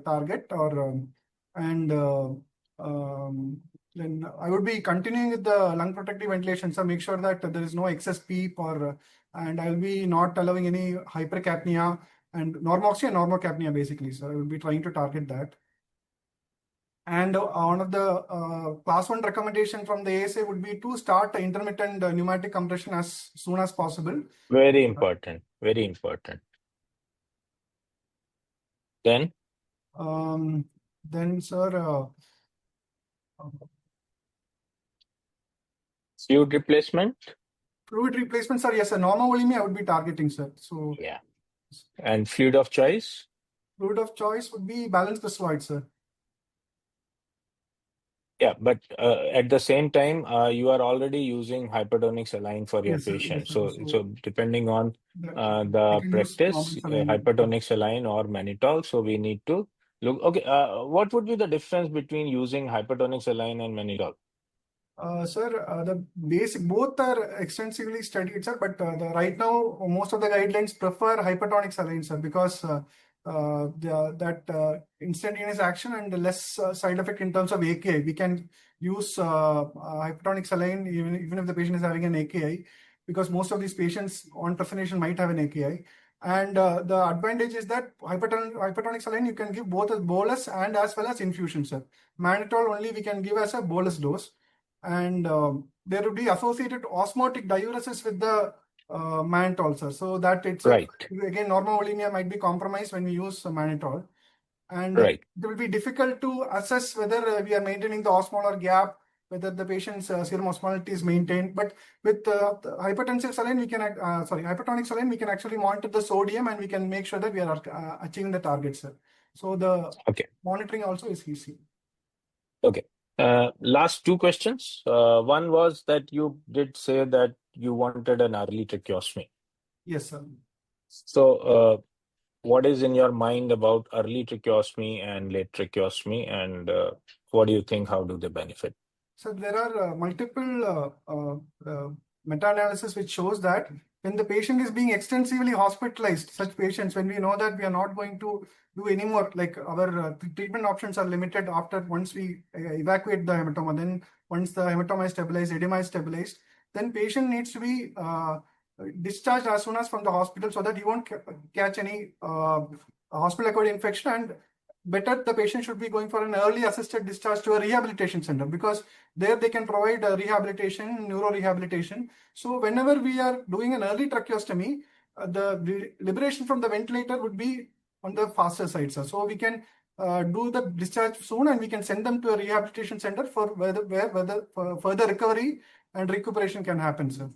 target, or then I would be continuing with the lung protective ventilation, so make sure that there is no excess PEEP and I'll be not allowing any hypercapnia and normoxia and normocapnia basically. So I will be trying to target that. And one of the class 1 recommendation from the ASA would be to start intermittent pneumatic compression as soon as possible. Very important. Very important. Then, Sir, fluid replacement. fluid replacement, sir. Yes, sir. Normovolemia I would be targeting, sir. So Yeah. And fluid of choice. Fluid of choice would be balanced crystalloid, sir. Yeah, but at the same time, you are already using hypertonic saline for your Yes, sir. patient. Yes, sir. So depending on I the can use normal practice, saline. hypertonic saline or mannitol. So we need to look. Okay, what would be the difference between using hypertonic saline and mannitol? Sir, the basic both are extensively studied, sir. But right now, most of the guidelines prefer hypertonic saline, sir, because that instantaneous action and less side effect in terms of AKI. We can use hypertonic saline even if the patient is having an AKI, because most of these patients on presynation might have an AKI. And the advantage is that hypertonic saline you can give both as bolus and as well as infusion, sir. Mannitol only we can give as a bolus dose. And there would be associated osmotic diuresis with the mannitol, sir. So that itself, Right. again, normovolemia might be compromised when we use mannitol. And Right. it will be difficult to assess whether we are maintaining the osmolar gap, whether the patient's serum osmolality is maintained. But with hypertensive saline, we can, hypertonic saline, we can actually monitor the sodium and we can make sure that we are achieving the target, sir. So the monitoring also is easy. Okay. Last two questions. One was that you did say that you wanted an early tracheostomy. Yes, sir. So, what is in your mind about early tracheostomy and late tracheostomy, and what do you think? How do they benefit? So there are multiple meta-analysis which shows that when the patient is being extensively hospitalized, such patients, when we know that we are not going to do any more, like our treatment options are limited after once we evacuate the hematoma, then once the hematoma is stabilized, edema is stabilized, then patient needs to be discharged as soon as from the hospital so that he won't catch any hospital-acquired infection, and better the patient should be going for an early assisted discharge to a rehabilitation center, because there they can provide rehabilitation, neuro-rehabilitation. So whenever we are doing an early tracheostomy, the liberation from the ventilator would be on the faster side, sir. So we can do the discharge soon and we can send them to a rehabilitation center for where further recovery and recuperation can happen, sir.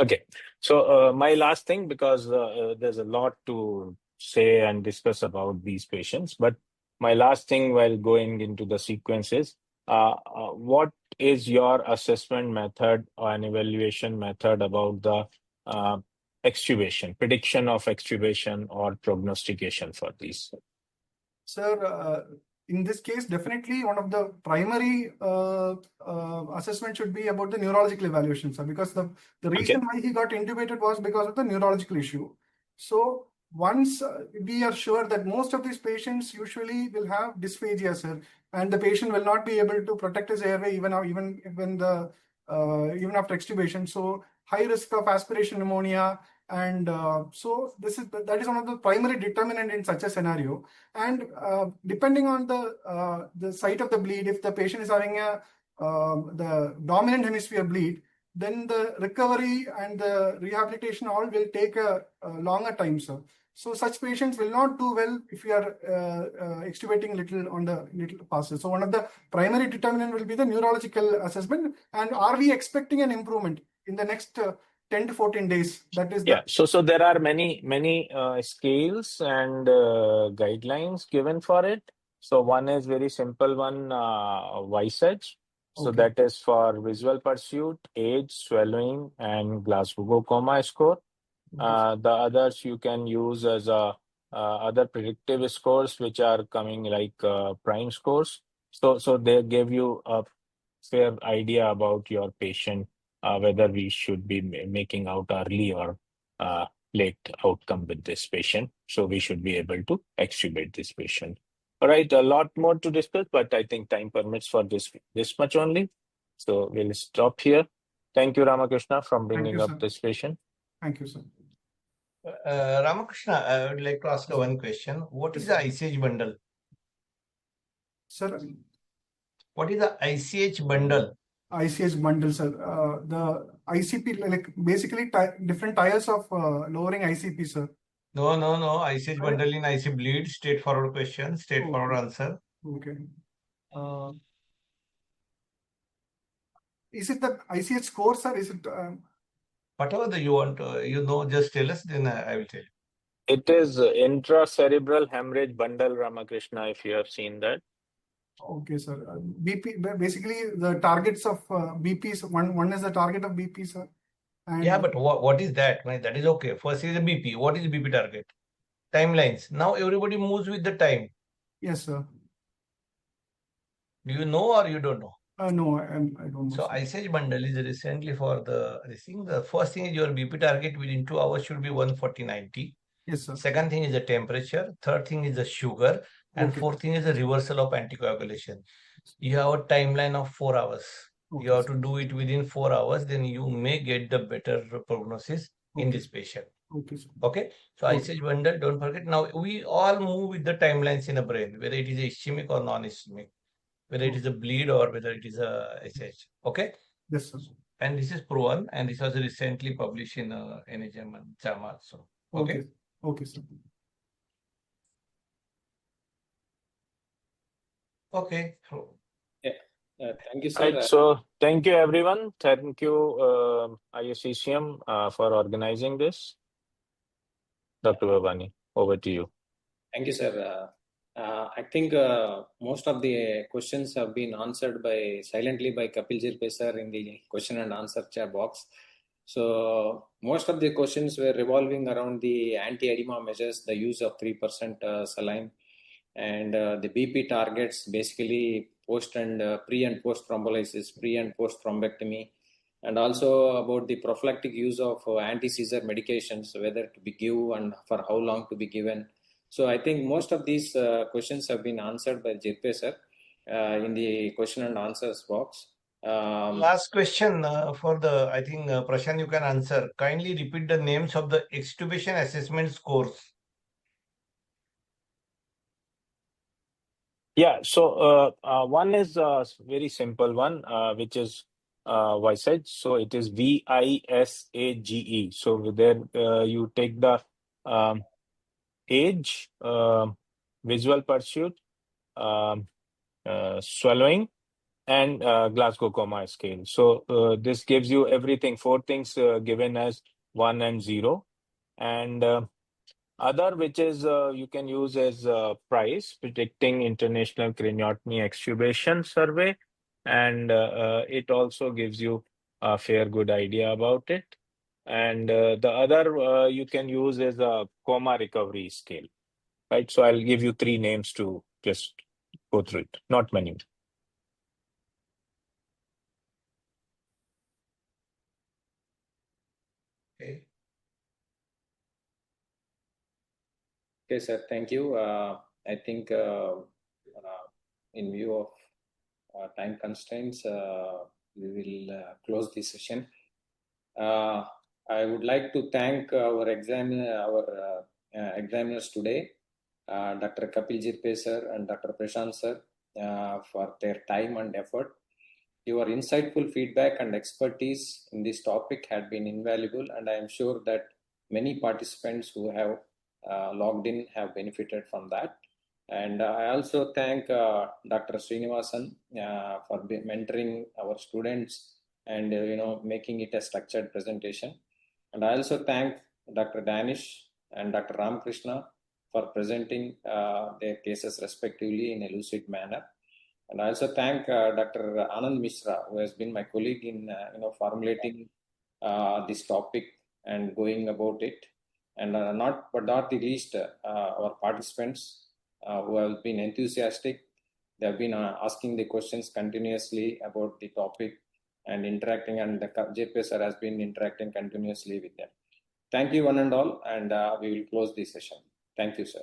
Okay. So my last thing, because there's a lot to say and discuss about these patients, but my last thing while going into the sequence is, what is your assessment method or an evaluation method about the extubation, prediction of extubation or prognostication for these? Sir, in this case, definitely one of the primary assessment should be about the neurological evaluation, sir, because the reason why he got intubated was because of the neurological issue. So once we are sure that most of these patients usually will have dysphagia, sir, and the patient will not be able to protect his airway even after extubation. So high risk of aspiration pneumonia. And so that is one of the primary determinant in such a scenario. And depending on the site of the bleed, if the patient is having the dominant hemisphere bleed, then the recovery and the rehabilitation all will take a longer time, sir. So such patients will not do well if we are extubating little faster. So one of the primary determinant will be the neurological assessment. And are we expecting an improvement in the next 10 to 14 days? That is So there are many scales and guidelines given for it. So one is very simple one, Weisage. So that is for visual pursuit, age, swallowing, and Glasgow Coma score. The others you can use as other predictive scores, which are coming like prime scores. So they give you a fair idea about your patient, whether we should be making out early or late outcome with this patient. So we should be able to extubate this patient. All right, a lot more to discuss, but I think time permits for this much only. So we'll stop here. Thank you, Ramakrishna, for bringing up this patient. Thank you, sir. Ramakrishna, I would like to ask one question. What is the ICH bundle? Sir, what is the ICH bundle? ICH bundle, sir. The ICP, like basically different tiers of lowering ICP, sir. No. ICH bundle in IC bleed. Straightforward question, straightforward answer. Okay. Is it the ICH score, sir? Is it? Whatever you want, just tell us, then I will tell you. It is intracerebral hemorrhage bundle, Ramakrishna, if you have seen that. Okay, sir. BP, basically the targets of BPs, one is the target of BP, sir. And yeah, but what is that? That is okay. First is the BP. What is BP target? Timelines. Now everybody moves with the time. Yes, sir. Do you know or you don't know? No, I don't know. So ICH bundle is recently for this thing. The first thing is your BP target within 2 hours should be 140/90. Yes, sir. Second thing is the temperature. Third thing is the sugar. And fourth thing is the reversal of anticoagulation. You have a timeline of 4 hours. You have to do it within 4 hours, then you may get the better prognosis in this patient. Okay, sir. Okay. So ICH bundle, don't forget. Now we all move with the timelines in the brain, whether it is ischemic or non-ischemic, whether it is a bleed or whether it is a ICH. Okay. Yes, sir. And this is proven, and this was recently published in NHM and JAMA. So okay. Okay, sir. Okay. Thank you, sir. Right, so thank you, everyone. Thank you, ISCCM, for organizing this. Dr. Babani, over to you. Thank you, sir. I think most of the questions have been answered silently by Kapil Jirpe sir in the question and answer chat box. So most of the questions were revolving around the anti-edema measures, the use of 3% saline, and the BP targets, basically post and pre and post thrombolysis, pre and post thrombectomy, and also about the prophylactic use of anti-seizure medications, whether to be given and for how long to be given. So I think most of these questions have been answered by Jirpe sir in the question and answers box. Last question I think Prashant, you can answer. Kindly repeat the names of the extubation assessment scores. Yeah, so one is a very simple one, which is Visage. So it is VISAGE. So there you take the age, visual pursuit, swallowing, and Glasgow Coma scale. So this gives you everything, 4 things given as 1 and 0. And other, which is you can use as price, predicting international craniotomy extubation survey. And it also gives you a fair good idea about it. And the other you can use as a coma recovery scale, right? So I'll give you 3 names to just go through it, not many. Okay. Okay, sir. Thank you. I think in view of time constraints, we will close this session. I would like to thank our examiners today, Dr. Kapil Jirpe sir and Dr. Prashant sir, for their time and effort. Your insightful feedback and expertise in this topic had been invaluable, and I am sure that many participants who have logged in have benefited from that. And I also thank Dr. Srinivasan for mentoring our students and making it a structured presentation. And I also thank Dr. Danish and Dr. Ramakrishna for presenting their cases respectively in a lucid manner. And I also thank Dr. Anand Mishra, who has been my colleague in formulating this topic and going about it. And not the least, our participants who have been enthusiastic. They have been asking the questions continuously about the topic and interacting, and the JP sir has been interacting continuously with them. Thank you one and all, and we will close this session. Thank you, sir.